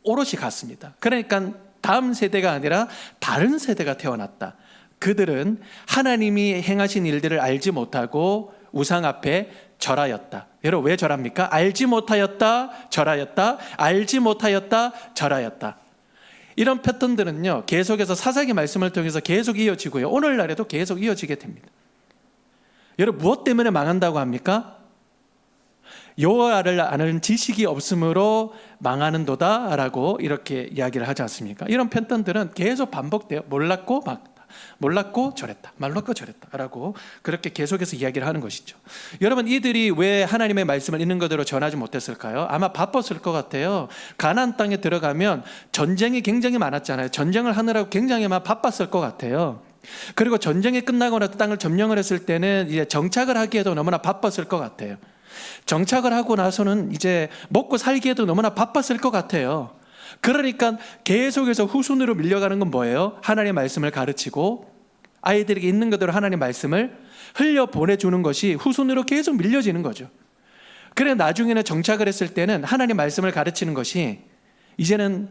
오롯이 갔습니다. 그러니까 다음 세대가 아니라 다른 세대가 태어났다. 그들은 하나님이 행하신 일들을 알지 못하고 우상 앞에 절하였다. 여러분, 왜 절합니까? 알지 못하였다, 절하였다, 알지 못하였다, 절하였다. 이런 패턴들은요, 계속해서 사사기 말씀을 통해서 계속 이어지고요, 오늘날에도 계속 이어지게 됩니다. 여러분, 무엇 때문에 망한다고 합니까? 여호와를 아는 지식이 없으므로 망하는도다라고 이렇게 이야기를 하지 않습니까? 이런 패턴들은 계속 반복돼요. 몰랐고 막다, 몰랐고 저랬다, 몰랐고 저랬다라고 그렇게 계속해서 이야기를 하는 것이죠. 여러분, 이들이 왜 하나님의 말씀을 있는 그대로 전하지 못했을까요? 아마 바빴을 것 같아요. 가나안 땅에 들어가면 전쟁이 굉장히 많았잖아요. 전쟁을 하느라고 굉장히 바빴을 것 같아요. 그리고 전쟁이 끝나고 나서 땅을 점령을 했을 때는 이제 정착을 하기에도 너무나 바빴을 것 같아요. 정착을 하고 나서는 이제 먹고 살기에도 너무나 바빴을 것 같아요. 그러니까 계속해서 후순위로 밀려가는 건 뭐예요? 하나님의 말씀을 가르치고 아이들에게 있는 그대로 하나님의 말씀을 흘려보내주는 것이 후순위로 계속 밀려지는 거죠. 그래 나중에는 정착을 했을 때는 하나님의 말씀을 가르치는 것이 이제는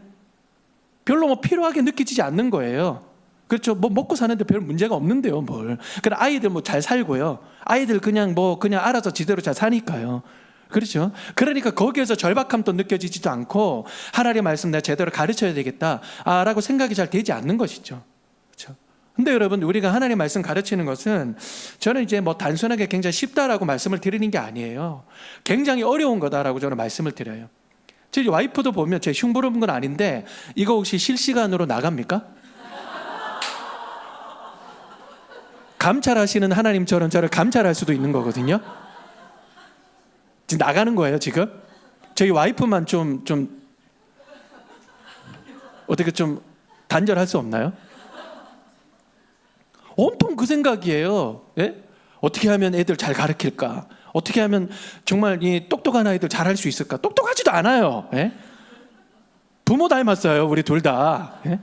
별로 필요하게 느껴지지 않는 거예요. 그렇죠. 먹고 사는데 별 문제가 없는데요, 뭘. 그래 아이들 잘 살고요. 아이들 그냥 알아서 지대로 잘 사니까요. 그렇죠? 그러니까 거기에서 절박함도 느껴지지도 않고 하나님의 말씀 내가 제대로 가르쳐야 되겠다 라고 생각이 잘 되지 않는 것이죠. 그렇죠? 근데 여러분, 우리가 하나님의 말씀 가르치는 것은 저는 이제 뭐 단순하게 굉장히 쉽다라고 말씀을 드리는 게 아니에요. 굉장히 어려운 거다라고 저는 말씀을 드려요. 저희 와이프도 보면 제 흉부름은 건 아닌데 이거 혹시 실시간으로 나갑니까? 감찰하시는 하나님처럼 저를 감찰할 수도 있는 거거든요. 지금 나가는 거예요, 지금? 저희 와이프만 좀 어떻게 좀 단절할 수 없나요? 온통 그 생각이에요. 예? 어떻게 하면 애들 잘 가르칠까? 어떻게 하면 정말 이 똑똑한 아이들 잘할 수 있을까? 똑똑하지도 않아요. 예? 부모 닮았어요, 우리 둘 다. 예?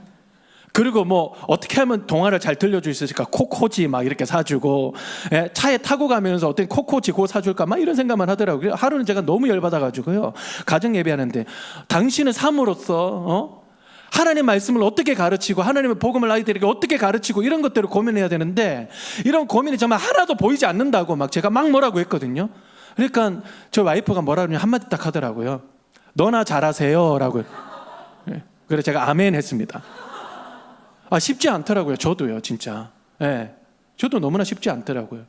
그리고 뭐 어떻게 하면 동화를 잘 들려줄 수 있을까? 코코지 막 이렇게 사주고, 예? 차에 타고 가면서 어떤 코코지 그거 사줄까? 막 이런 생각만 하더라고요. 하루는 제가 너무 열받아가지고요. 가정 예배하는데 당신은 삶으로서 하나님 말씀을 어떻게 가르치고 하나님의 복음을 아이들에게 어떻게 가르치고 이런 것들을 고민해야 되는데 이런 고민이 정말 하나도 보이지 않는다고 막 제가 막 뭐라고 했거든요. 그러니까 저 와이프가 뭐라 그러냐 한마디 딱 하더라고요. 너나 잘하세요 라고. 그래서 제가 아멘 했습니다. 쉽지 않더라고요. 저도요, 진짜. 예. 저도 너무나 쉽지 않더라고요.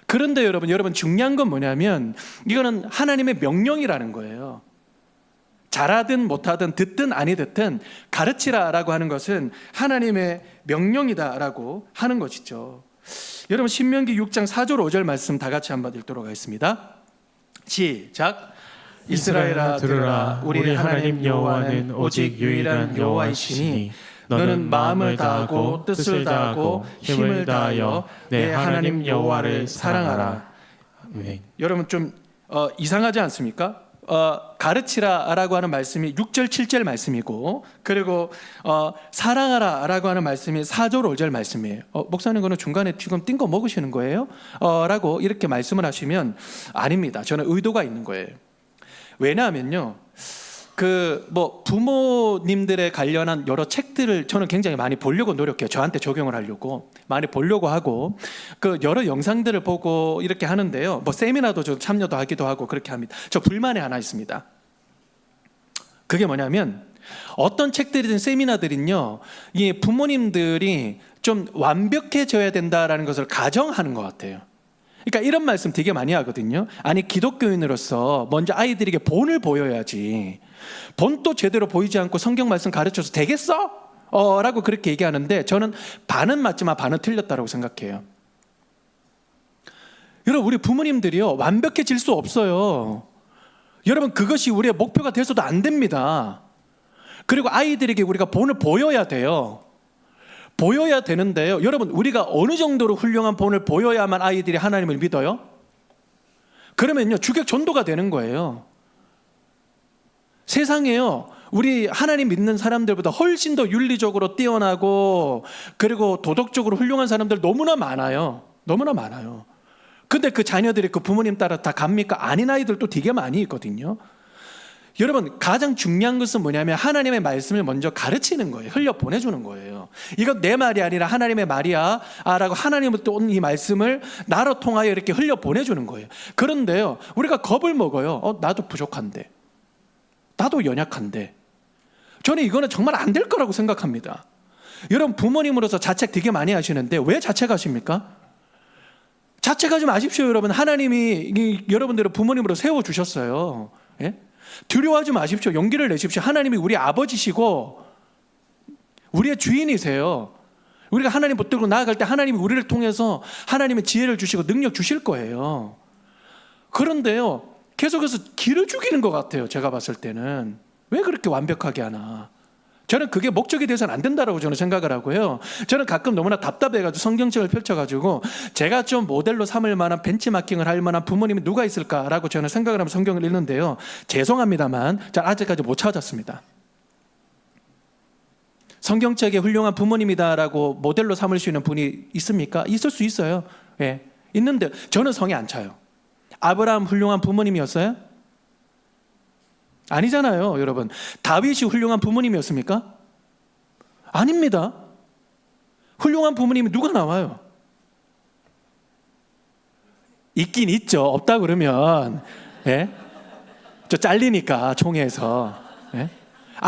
그런데 여러분 중요한 건 뭐냐면 이거는 하나님의 명령이라는 거예요. 잘하든 못하든 듣든 아니 듣든 가르치라라고 하는 것은 하나님의 명령이다라고 하는 것이죠. 여러분 신명기 6장 4절 5절 말씀 다 같이 한번 읽도록 하겠습니다. 시작.
이스라엘아 들으라. 우리 하나님 여호와는 오직 유일한 여호와이시니 너는 마음을 다하고 뜻을 다하고 힘을 다하여 내 하나님 여호와를 사랑하라. 아멘.
여러분 좀 이상하지 않습니까? 가르치라라고 하는 말씀이 6절 7절 말씀이고 그리고 사랑하라라고 하는 말씀이 4절 5절 말씀이에요. 목사님 그는 중간에 지금 띵 거 먹으시는 거예요? 라고 이렇게 말씀을 하시면 아닙니다. 저는 의도가 있는 거예요. 왜냐하면요, 뭐 부모님들에 관련한 여러 책들을 저는 굉장히 많이 보려고 노력해요. 저한테 적용을 하려고 많이 보려고 하고 여러 영상들을 보고 이렇게 하는데요. 뭐 세미나도 좀 참여도 하기도 하고 그렇게 합니다. 저 불만이 하나 있습니다. 그게 뭐냐면 어떤 책들이든 세미나들은요, 이 부모님들이 좀 완벽해져야 된다라는 것을 가정하는 것 같아요. 그러니까 이런 말씀 되게 많이 하거든요. 아니 기독교인으로서 먼저 아이들에게 본을 보여야지. 본도 제대로 보이지 않고 성경 말씀 가르쳐서 되겠어? 라고 그렇게 얘기하는데 저는 반은 맞지만 반은 틀렸다고 생각해요. 여러분 우리 부모님들이요 완벽해질 수 없어요. 여러분 그것이 우리의 목표가 돼서도 안 됩니다. 그리고 아이들에게 우리가 본을 보여야 돼요. 보여야 되는데요. 여러분 우리가 어느 정도로 훌륭한 본을 보여야만 아이들이 하나님을 믿어요? 그러면요 주객 전도가 되는 거예요. 세상에요 우리 하나님 믿는 사람들보다 훨씬 더 윤리적으로 뛰어나고 그리고 도덕적으로 훌륭한 사람들 너무나 많아요. 너무나 많아요. 근데 그 자녀들이 그 부모님 따라 다 갑니까? 아닌 아이들도 되게 많이 있거든요. 여러분 가장 중요한 것은 뭐냐면 하나님의 말씀을 먼저 가르치는 거예요. 흘려 보내주는 거예요. 이건 내 말이 아니라 하나님의 말이야 라고 하나님으로부터 온 이 말씀을 나로 통하여 이렇게 흘려 보내주는 거예요. 그런데요 우리가 겁을 먹어요. 나도 부족한데, 나도 연약한데. 저는 이거는 정말 안 될 거라고 생각합니다. 여러분 부모님으로서 자책 되게 많이 하시는데 왜 자책하십니까? 자책하지 마십시오. 여러분 하나님이 여러분들을 부모님으로 세워주셨어요. 예? 두려워하지 마십시오. 용기를 내십시오. 하나님이 우리 아버지시고 우리의 주인이세요. 우리가 하나님 붙들고 나아갈 때 하나님이 우리를 통해서 하나님의 지혜를 주시고 능력 주실 거예요. 그런데요 계속해서 길을 죽이는 것 같아요. 제가 봤을 때는 왜 그렇게 완벽하게 하나. 저는 그게 목적이 돼서는 안 된다라고 저는 생각을 하고요. 저는 가끔 너무나 답답해가지고 성경책을 펼쳐가지고 제가 좀 모델로 삼을 만한 벤치마킹을 할 만한 부모님이 누가 있을까라고 저는 생각을 하면 성경을 읽는데요. 죄송합니다만 아직까지 못 찾았습니다. 성경책에 훌륭한 부모님이다라고 모델로 삼을 수 있는 분이 있습니까? 있을 수 있어요. 예, 있는데 저는 성에 안 차요. 아브라함 훌륭한 부모님이었어요? 아니잖아요, 여러분. 다윗이 훌륭한 부모님이었습니까? 아닙니다. 훌륭한 부모님이 누가 나와요? 있긴 있죠. 없다 그러면. 예? 저 잘리니까 총회에서. 예?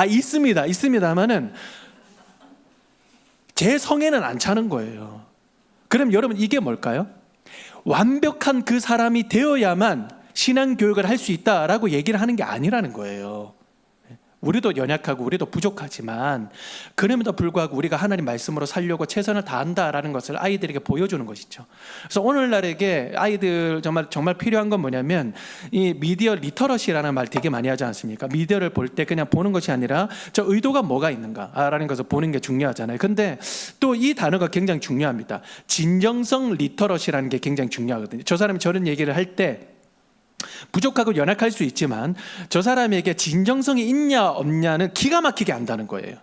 있습니다만은 제 성에는 안 차는 거예요. 그럼 여러분 이게 뭘까요? 완벽한 그 사람이 되어야만 신앙교육을 할 수 있다라고 얘기를 하는 게 아니라는 거예요. 우리도 연약하고 우리도 부족하지만 그럼에도 불구하고 우리가 하나님 말씀으로 살려고 최선을 다한다라는 것을 아이들에게 보여주는 것이죠. 그래서 오늘날에게 아이들 정말 필요한 건 뭐냐면 이 미디어 리터러시라는 말 되게 많이 하지 않습니까? 미디어를 볼 때 그냥 보는 것이 아니라 저 의도가 뭐가 있는가라는 것을 보는 게 중요하잖아요. 근데 또 이 단어가 굉장히 중요합니다. 진정성 리터러시라는 게 굉장히 중요하거든요. 저 사람이 저런 얘기를 할 때 부족하고 연약할 수 있지만 저 사람에게 진정성이 있냐 없냐는 기가 막히게 안다는 거예요.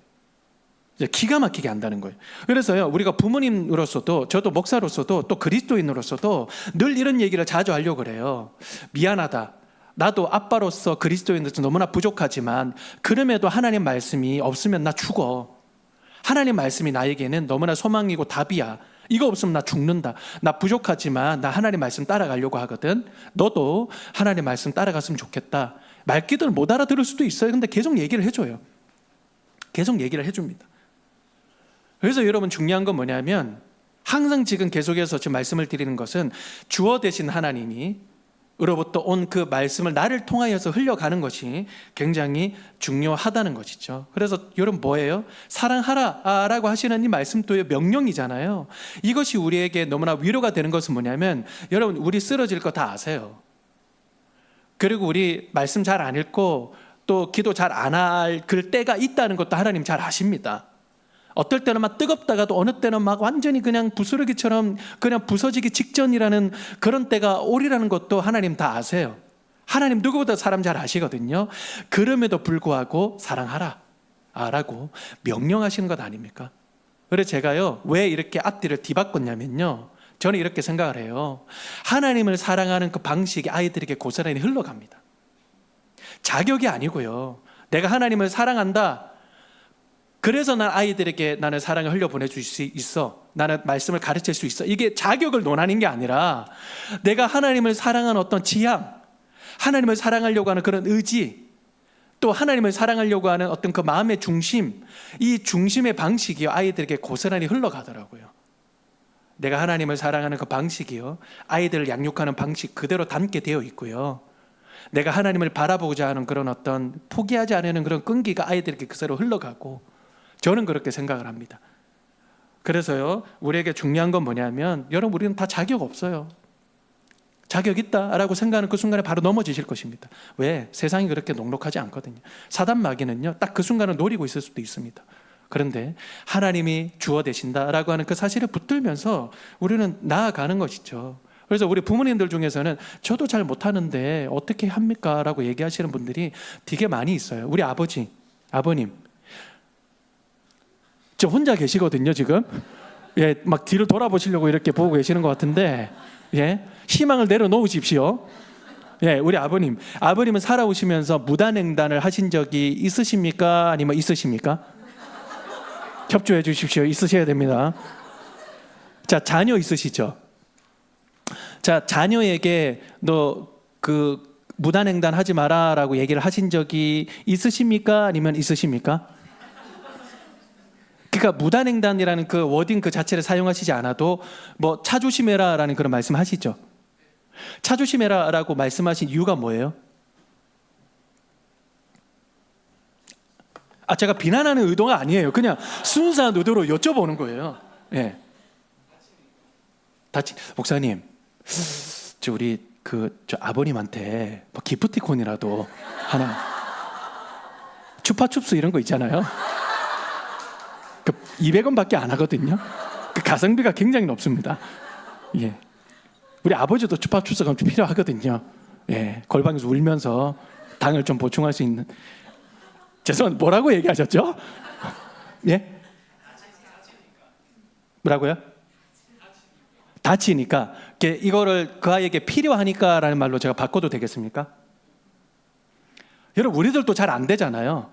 기가 막히게 안다는 거예요. 그래서요, 우리가 부모님으로서도, 저도 목사로서도, 또 그리스도인으로서도 늘 이런 얘기를 자주 하려고 그래요. 미안하다. 나도 아빠로서 그리스도인으로서 너무나 부족하지만 그럼에도 하나님 말씀이 없으면 나 죽어. 하나님 말씀이 나에게는 너무나 소망이고 답이야. 이거 없으면 나 죽는다. 나 부족하지만 나 하나님 말씀 따라가려고 하거든. 너도 하나님 말씀 따라갔으면 좋겠다. 말귀들 못 알아들을 수도 있어요. 근데 계속 얘기를 해줘요. 계속 얘기를 해줍니다. 그래서 여러분 중요한 건 뭐냐면 항상 지금 계속해서 지금 말씀을 드리는 것은 주어 되신 하나님이 으로부터 온 그 말씀을 나를 통하여서 흘려가는 것이 굉장히 중요하다는 것이죠. 그래서 여러분 뭐예요? 사랑하라 라고 하시는 이 말씀도 명령이잖아요. 이것이 우리에게 너무나 위로가 되는 것은 뭐냐면 여러분 우리 쓰러질 거 다 아세요. 그리고 우리 말씀 잘 안 읽고 또 기도 잘 안 할 그 때가 있다는 것도 하나님 잘 아십니다. 어떨 때는 막 뜨겁다가도 어느 때는 막 완전히 그냥 부스러기처럼 그냥 부서지기 직전이라는 그런 때가 오리라는 것도 하나님 다 아세요. 하나님 누구보다 사람 잘 아시거든요. 그럼에도 불구하고 사랑하라 라고 명령하시는 것 아닙니까? 그래서 제가요, 왜 이렇게 앞뒤를 뒤바꿨냐면요, 저는 이렇게 생각을 해요. 하나님을 사랑하는 그 방식이 아이들에게 고스란히 흘러갑니다. 자격이 아니고요, 내가 하나님을 사랑한다, 그래서 난 아이들에게 나는 사랑을 흘려보내줄 수 있어, 나는 말씀을 가르칠 수 있어, 이게 자격을 논하는 게 아니라 내가 하나님을 사랑하는 어떤 지향, 하나님을 사랑하려고 하는 그런 의지, 또 하나님을 사랑하려고 하는 어떤 그 마음의 중심, 이 중심의 방식이 아이들에게 고스란히 흘러가더라고요. 내가 하나님을 사랑하는 그 방식이요, 아이들을 양육하는 방식 그대로 담게 되어 있고요, 내가 하나님을 바라보고자 하는 그런 어떤 포기하지 않는 그런 끈기가 아이들에게 그대로 흘러가고, 저는 그렇게 생각을 합니다. 그래서요, 우리에게 중요한 건 뭐냐면 여러분, 우리는 다 자격 없어요. 자격 있다라고 생각하는 그 순간에 바로 넘어지실 것입니다. 왜? 세상이 그렇게 녹록하지 않거든요. 사단 마귀는요, 딱 그 순간을 노리고 있을 수도 있습니다. 그런데 하나님이 주어 되신다라고 하는 그 사실을 붙들면서 우리는 나아가는 것이죠. 그래서 우리 부모님들 중에서는 저도 잘 못하는데 어떻게 합니까? 라고 얘기하시는 분들이 되게 많이 있어요. 우리 아버지, 아버님, 저 혼자 계시거든요 지금. 예, 막 뒤를 돌아보시려고 이렇게 보고 계시는 것 같은데, 예, 희망을 내려놓으십시오. 예, 우리 아버님은 살아오시면서 무단횡단을 하신 적이 있으십니까? 아니면 있으십니까? 협조해 주십시오. 있으셔야 됩니다. 자, 자녀 있으시죠? 자, 자녀에게 너 그 무단횡단 하지 마라라고 얘기를 하신 적이 있으십니까? 아니면 있으십니까? 그러니까 무단횡단이라는 그 워딩 그 자체를 사용하시지 않아도 뭐 차 조심해라라는 그런 말씀하시죠. 차 조심해라라고 말씀하신 이유가 뭐예요? 제가 비난하는 의도가 아니에요. 그냥 순수한 의도로 여쭤보는 거예요. 예. 목사님, 우리 저 아버님한테 뭐 기프티콘이라도 하나, 추파춥스 이런 거 있잖아요. 200원밖에 안 하거든요. 그 가성비가 굉장히 높습니다. 예. 우리 아버지도 추파춥스가 좀 필요하거든요. 예. 골방에서 울면서 당을 좀 보충할 수 있는. 죄송한데 뭐라고 얘기하셨죠? 예? 뭐라고요? 다치니까. 이거를 그 아이에게 필요하니까라는 말로 제가 바꿔도 되겠습니까? 여러분, 우리들도 잘 안 되잖아요.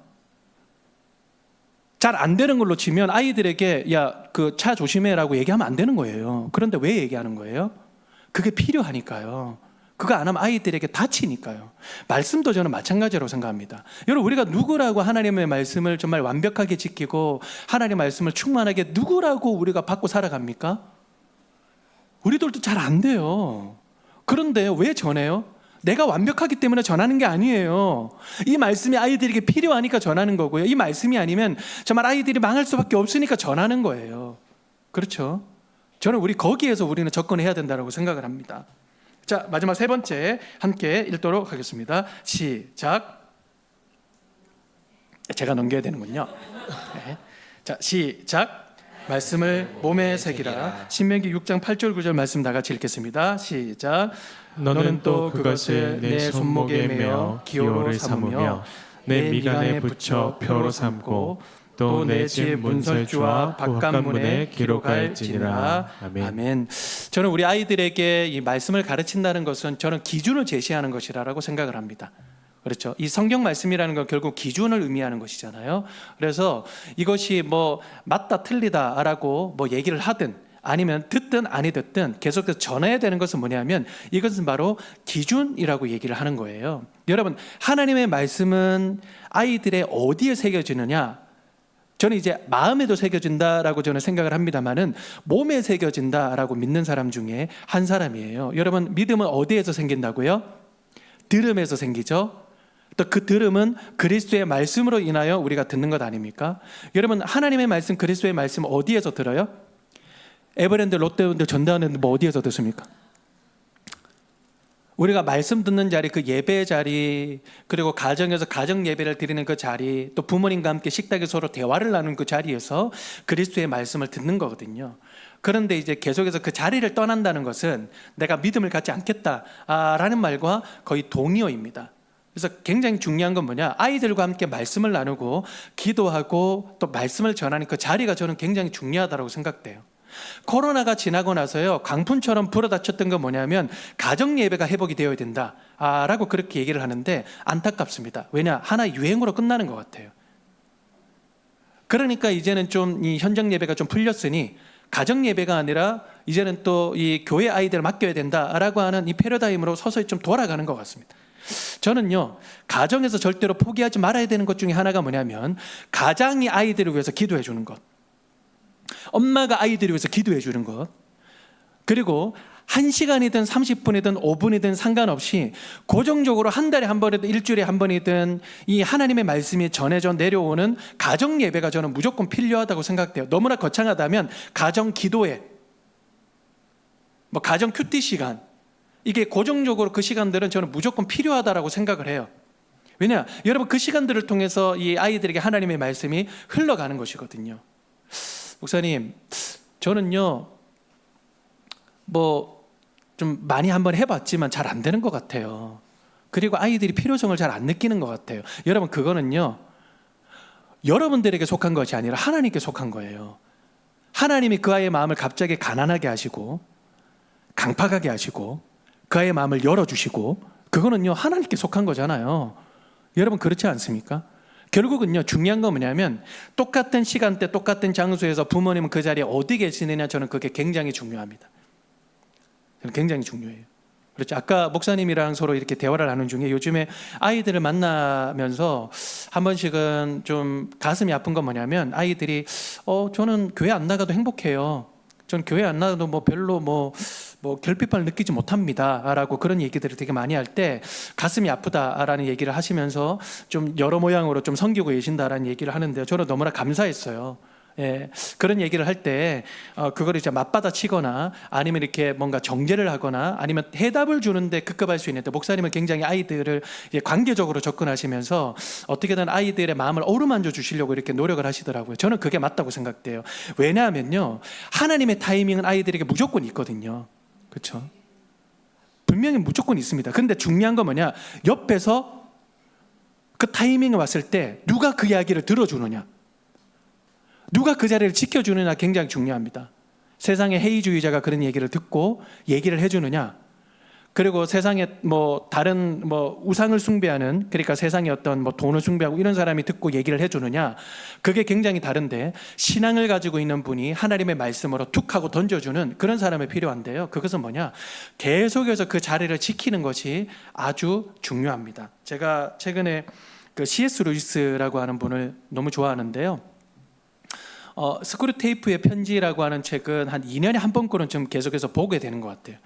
잘 안 되는 걸로 치면 아이들에게 야, 그 차 조심해라고 얘기하면 안 되는 거예요. 그런데 왜 얘기하는 거예요? 그게 필요하니까요. 그거 안 하면 아이들에게 다치니까요. 말씀도 저는 마찬가지라고 생각합니다. 여러분, 우리가 누구라고 하나님의 말씀을 정말 완벽하게 지키고 하나님의 말씀을 충만하게 누구라고 우리가 받고 살아갑니까? 우리들도 잘 안 돼요. 그런데 왜 전해요? 내가 완벽하기 때문에 전하는 게 아니에요. 이 말씀이 아이들에게 필요하니까 전하는 거고요. 이 말씀이 아니면 정말 아이들이 망할 수밖에 없으니까 전하는 거예요. 그렇죠? 저는 거기에서 우리는 접근해야 된다고 생각을 합니다. 자, 마지막 세 번째 함께 읽도록 하겠습니다. 시작. 제가 넘겨야 되는군요. 네. 자, 시작. 말씀을 몸에 새기라. 신명기 6장 8절 9절 말씀 다 같이 읽겠습니다. 시작.
너는 또 그것을 내 손목에 매어 기호로 삼으며 내 미간에 붙여 표로 삼고 또 내 집 문설주와 바깥문에 기록할지니라.
아멘. 저는 우리 아이들에게 이 말씀을 가르친다는 것은 저는 기준을 제시하는 것이라고 생각을 합니다. 그렇죠. 이 성경 말씀이라는 건 결국 기준을 의미하는 것이잖아요. 그래서 이것이 뭐 맞다 틀리다라고 뭐 얘기를 하든 아니면 듣든 아니 듣든 계속해서 전해야 되는 것은 뭐냐면 이것은 바로 기준이라고 얘기를 하는 거예요. 여러분, 하나님의 말씀은 아이들의 어디에 새겨지느냐? 저는 이제 마음에도 새겨진다라고 저는 생각을 합니다만은 몸에 새겨진다라고 믿는 사람 중에 한 사람이에요. 여러분, 믿음은 어디에서 생긴다고요? 들음에서 생기죠. 또 그 들음은 그리스도의 말씀으로 인하여 우리가 듣는 것 아닙니까? 여러분, 하나님의 말씀, 그리스도의 말씀 어디에서 들어요? 에버랜드, 롯데월드, 전대하는 뭐 어디에서 듣습니까? 우리가 말씀 듣는 자리, 그 예배 자리, 그리고 가정에서 가정 예배를 드리는 그 자리, 또 부모님과 함께 식탁에 서로 대화를 나누는 그 자리에서 그리스도의 말씀을 듣는 거거든요. 그런데 이제 계속해서 그 자리를 떠난다는 것은 내가 믿음을 갖지 않겠다라는 말과 거의 동의어입니다. 그래서 굉장히 중요한 건 뭐냐? 아이들과 함께 말씀을 나누고 기도하고 또 말씀을 전하는 그 자리가 저는 굉장히 중요하다고 생각돼요. 코로나가 지나고 나서요, 강풍처럼 불어닥쳤던 건 뭐냐면 가정 예배가 회복이 되어야 된다 라고 그렇게 얘기를 하는데 안타깝습니다. 왜냐? 하나의 유행으로 끝나는 것 같아요. 그러니까 이제는 좀 이 현장 예배가 좀 풀렸으니 가정 예배가 아니라 이제는 또 이 교회 아이들을 맡겨야 된다라고 하는 이 패러다임으로 서서히 좀 돌아가는 것 같습니다. 저는요, 가정에서 절대로 포기하지 말아야 되는 것 중에 하나가 뭐냐면 가장이 아이들을 위해서 기도해 주는 것, 엄마가 아이들을 위해서 기도해 주는 것, 그리고 1시간이든 30분이든 5분이든 상관없이 고정적으로 한 달에 한 번이든 일주일에 한 번이든 이 하나님의 말씀이 전해져 내려오는 가정 예배가 저는 무조건 필요하다고 생각돼요. 너무나 거창하다면 가정 기도회, 뭐 가정 큐티 시간, 이게 고정적으로 그 시간들은 저는 무조건 필요하다고 생각을 해요. 왜냐? 여러분, 그 시간들을 통해서 이 아이들에게 하나님의 말씀이 흘러가는 것이거든요. 목사님, 저는요 뭐 좀 많이 한번 해봤지만 잘 안 되는 것 같아요. 그리고 아이들이 필요성을 잘 안 느끼는 것 같아요. 여러분, 그거는요 여러분들에게 속한 것이 아니라 하나님께 속한 거예요. 하나님이 그 아이의 마음을 갑자기 가난하게 하시고 강팍하게 하시고 그 아이의 마음을 열어주시고, 그거는요 하나님께 속한 거잖아요. 여러분, 그렇지 않습니까? 결국은요, 중요한 건 뭐냐면 똑같은 시간대 똑같은 장소에서 부모님은 그 자리에 어디 계시느냐, 저는 그게 굉장히 중요합니다. 저는 굉장히 중요해요. 그렇죠. 아까 목사님이랑 서로 이렇게 대화를 나눈 중에 요즘에 아이들을 만나면서 한 번씩은 좀 가슴이 아픈 건 뭐냐면 아이들이 저는 교회 안 나가도 행복해요. 저는 교회 안 나가도 뭐 별로 뭐 결핍감을 느끼지 못합니다 라고 그런 얘기들을 되게 많이 할 때 가슴이 아프다라는 얘기를 하시면서 좀 여러 모양으로 좀 섬기고 계신다라는 얘기를 하는데요, 저는 너무나 감사했어요. 예, 그런 얘기를 할 때 그걸 이제 맞받아 치거나 아니면 이렇게 뭔가 정죄를 하거나 아니면 해답을 주는데 급급할 수 있는데, 목사님은 굉장히 아이들을 관계적으로 접근하시면서 어떻게든 아이들의 마음을 어루만져 주시려고 이렇게 노력을 하시더라고요. 저는 그게 맞다고 생각돼요. 왜냐하면요, 하나님의 타이밍은 아이들에게 무조건 있거든요. 그렇죠? 분명히 무조건 있습니다. 근데 중요한 건 뭐냐? 옆에서 그 타이밍이 왔을 때 누가 그 이야기를 들어주느냐, 누가 그 자리를 지켜주느냐 굉장히 중요합니다. 세상의 해이주의자가 그런 얘기를 듣고 얘기를 해주느냐, 그리고 세상에 뭐 다른 뭐 우상을 숭배하는, 그러니까 세상에 어떤 뭐 돈을 숭배하고 이런 사람이 듣고 얘기를 해주느냐, 그게 굉장히 다른데, 신앙을 가지고 있는 분이 하나님의 말씀으로 툭 하고 던져주는 그런 사람이 필요한데요. 그것은 뭐냐, 계속해서 그 자리를 지키는 것이 아주 중요합니다. 제가 최근에 그 C.S. 루이스라고 하는 분을 너무 좋아하는데요. 스크루테이프의 편지라고 하는 책은 한 2년에 한 번꼴은 좀 계속해서 보게 되는 것 같아요.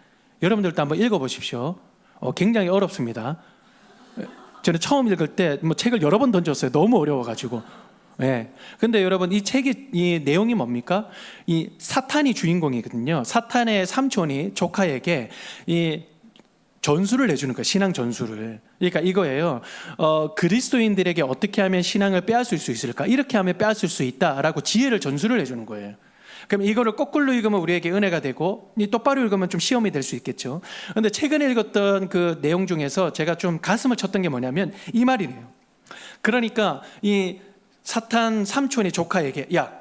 여러분들도 한번 읽어보십시오. 굉장히 어렵습니다. 저는 처음 읽을 때 뭐 책을 여러 번 던졌어요. 너무 어려워가지고. 예. 근데 여러분, 이 책이, 이 내용이 뭡니까? 이 사탄이 주인공이거든요. 사탄의 삼촌이 조카에게 이 전수를 내주는 거예요. 신앙 전수를. 그러니까 이거예요. 그리스도인들에게 어떻게 하면 신앙을 빼앗을 수 있을까? 이렇게 하면 빼앗을 수 있다라고 지혜를 전수를 해주는 거예요. 그럼 이거를 거꾸로 읽으면 우리에게 은혜가 되고, 똑바로 읽으면 좀 시험이 될 수 있겠죠. 그런데 최근에 읽었던 그 내용 중에서 제가 좀 가슴을 쳤던 게 뭐냐면 이 말이네요. 그러니까 이 사탄 삼촌이 조카에게, 야,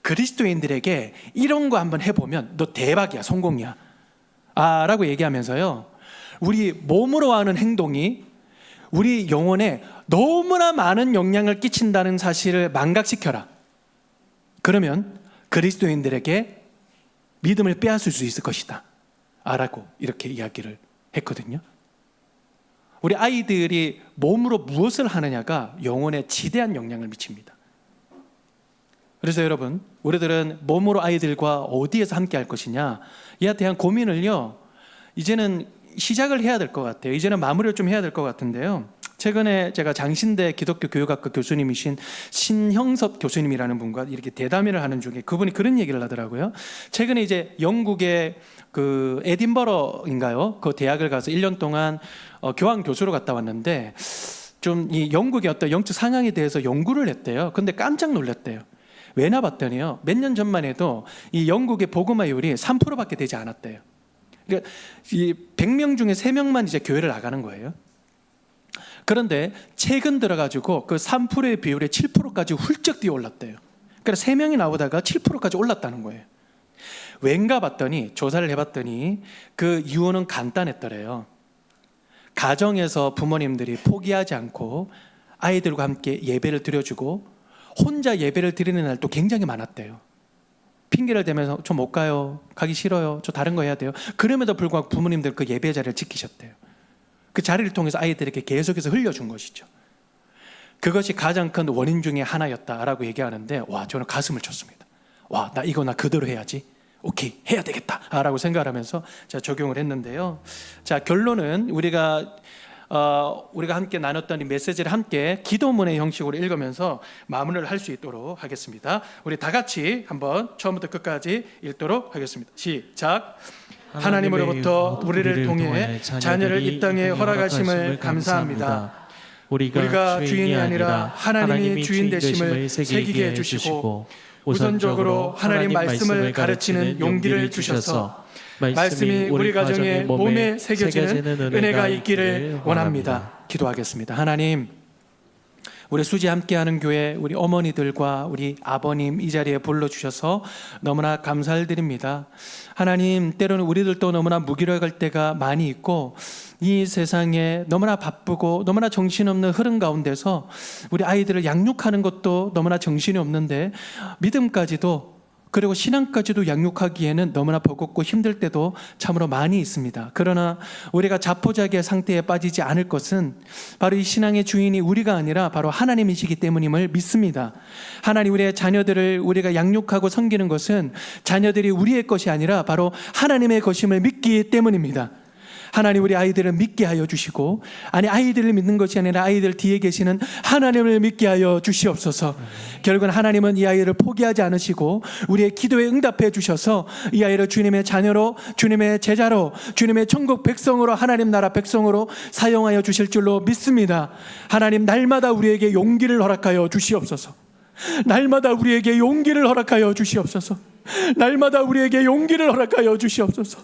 그리스도인들에게 이런 거 한번 해보면 너 대박이야, 성공이야 라고 얘기하면서요, 우리 몸으로 하는 행동이 우리 영혼에 너무나 많은 영향을 끼친다는 사실을 망각시켜라. 그러면 그리스도인들에게 믿음을 빼앗을 수 있을 것이다 라고 이렇게 이야기를 했거든요. 우리 아이들이 몸으로 무엇을 하느냐가 영혼에 지대한 영향을 미칩니다. 그래서 여러분, 우리들은 몸으로 아이들과 어디에서 함께 할 것이냐, 이에 대한 고민을요, 이제는 시작을 해야 될 것 같아요. 이제는 마무리를 좀 해야 될 것 같은데요. 최근에 제가 장신대 기독교 교육학과 교수님이신 신형섭 교수님이라는 분과 이렇게 대담회를 하는 중에 그분이 그런 얘기를 하더라고요. 최근에 이제 영국의 그 에딘버러인가요? 그 대학을 가서 1년 동안 교환 교수로 갔다 왔는데, 좀 이 영국의 어떤 영적 상황에 대해서 연구를 했대요. 근데 깜짝 놀랐대요. 왜나 봤더니요, 몇 년 전만 해도 이 영국의 복음화율이 3%밖에 되지 않았대요. 그러니까 이 100명 중에 3명만 이제 교회를 나가는 거예요. 그런데 최근 들어가지고 그 3%의 비율이 7%까지 훌쩍 뛰어올랐대요. 그러니까 3명이 나오다가 7%까지 올랐다는 거예요. 왠가 봤더니, 조사를 해봤더니 그 이유는 간단했더래요. 가정에서 부모님들이 포기하지 않고 아이들과 함께 예배를 드려주고, 혼자 예배를 드리는 날도 굉장히 많았대요. 핑계를 대면서 저 못 가요, 가기 싫어요, 저 다른 거 해야 돼요. 그럼에도 불구하고 부모님들 그 예배 자리를 지키셨대요. 그 자리를 통해서 아이들에게 계속해서 흘려준 것이죠. 그것이 가장 큰 원인 중에 하나였다라고 얘기하는데, 와, 저는 가슴을 쳤습니다. 와, 나 이거 나 그대로 해야지, 오케이, 해야 되겠다 라고 생각을 하면서 제가 적용을 했는데요. 자, 결론은 우리가 함께 나눴던 이 메시지를 함께 기도문의 형식으로 읽으면서 마무리를 할 수 있도록 하겠습니다. 우리 다 같이 한번 처음부터 끝까지 읽도록 하겠습니다. 시작. 하나님으로부터 우리를 통해 자녀를 이 땅에 허락하심을 감사합니다. 우리가 주인이 아니라 하나님이 주인 되심을 새기게 해주시고, 우선적으로 하나님 말씀을 가르치는 용기를 주셔서 말씀이 우리 가정에 몸에 새겨지는 은혜가 있기를 원합니다. 기도하겠습니다. 하나님, 우리 수지 함께하는 교회 우리 어머니들과 우리 아버님 이 자리에 불러주셔서 너무나 감사를 드립니다. 하나님, 때로는 우리들도 너무나 무기력할 때가 많이 있고, 이 세상에 너무나 바쁘고 너무나 정신없는 흐름 가운데서 우리 아이들을 양육하는 것도 너무나 정신이 없는데, 믿음까지도 그리고 신앙까지도 양육하기에는 너무나 버겁고 힘들 때도 참으로 많이 있습니다. 그러나 우리가 자포자기의 상태에 빠지지 않을 것은 바로 이 신앙의 주인이 우리가 아니라 바로 하나님이시기 때문임을 믿습니다. 하나님, 우리의 자녀들을 우리가 양육하고 섬기는 것은 자녀들이 우리의 것이 아니라 바로 하나님의 것임을 믿기 때문입니다. 하나님, 우리 아이들을 믿게 하여 주시고, 아니, 아이들을 믿는 것이 아니라 아이들 뒤에 계시는 하나님을 믿게 하여 주시옵소서. 결국은 하나님은 이 아이를 포기하지 않으시고 우리의 기도에 응답해 주셔서 이 아이를 주님의 자녀로, 주님의 제자로, 주님의 천국 백성으로, 하나님 나라 백성으로 사용하여 주실 줄로 믿습니다. 하나님, 날마다 우리에게 용기를 허락하여 주시옵소서. 날마다 우리에게 용기를 허락하여 주시옵소서. 날마다 우리에게 용기를 허락하여 주시옵소서.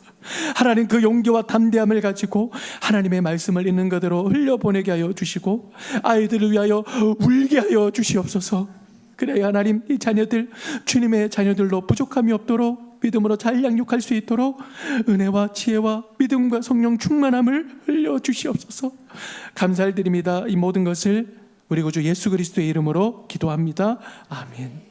하나님, 그 용기와 담대함을 가지고 하나님의 말씀을 있는 그대로 흘려보내게 하여 주시고, 아이들을 위하여 울게 하여 주시옵소서. 그래야 하나님, 이 자녀들 주님의 자녀들로 부족함이 없도록 믿음으로 잘 양육할 수 있도록 은혜와 지혜와 믿음과 성령 충만함을 흘려주시옵소서. 감사를 드립니다. 이 모든 것을 우리 구주 예수 그리스도의 이름으로 기도합니다. 아멘.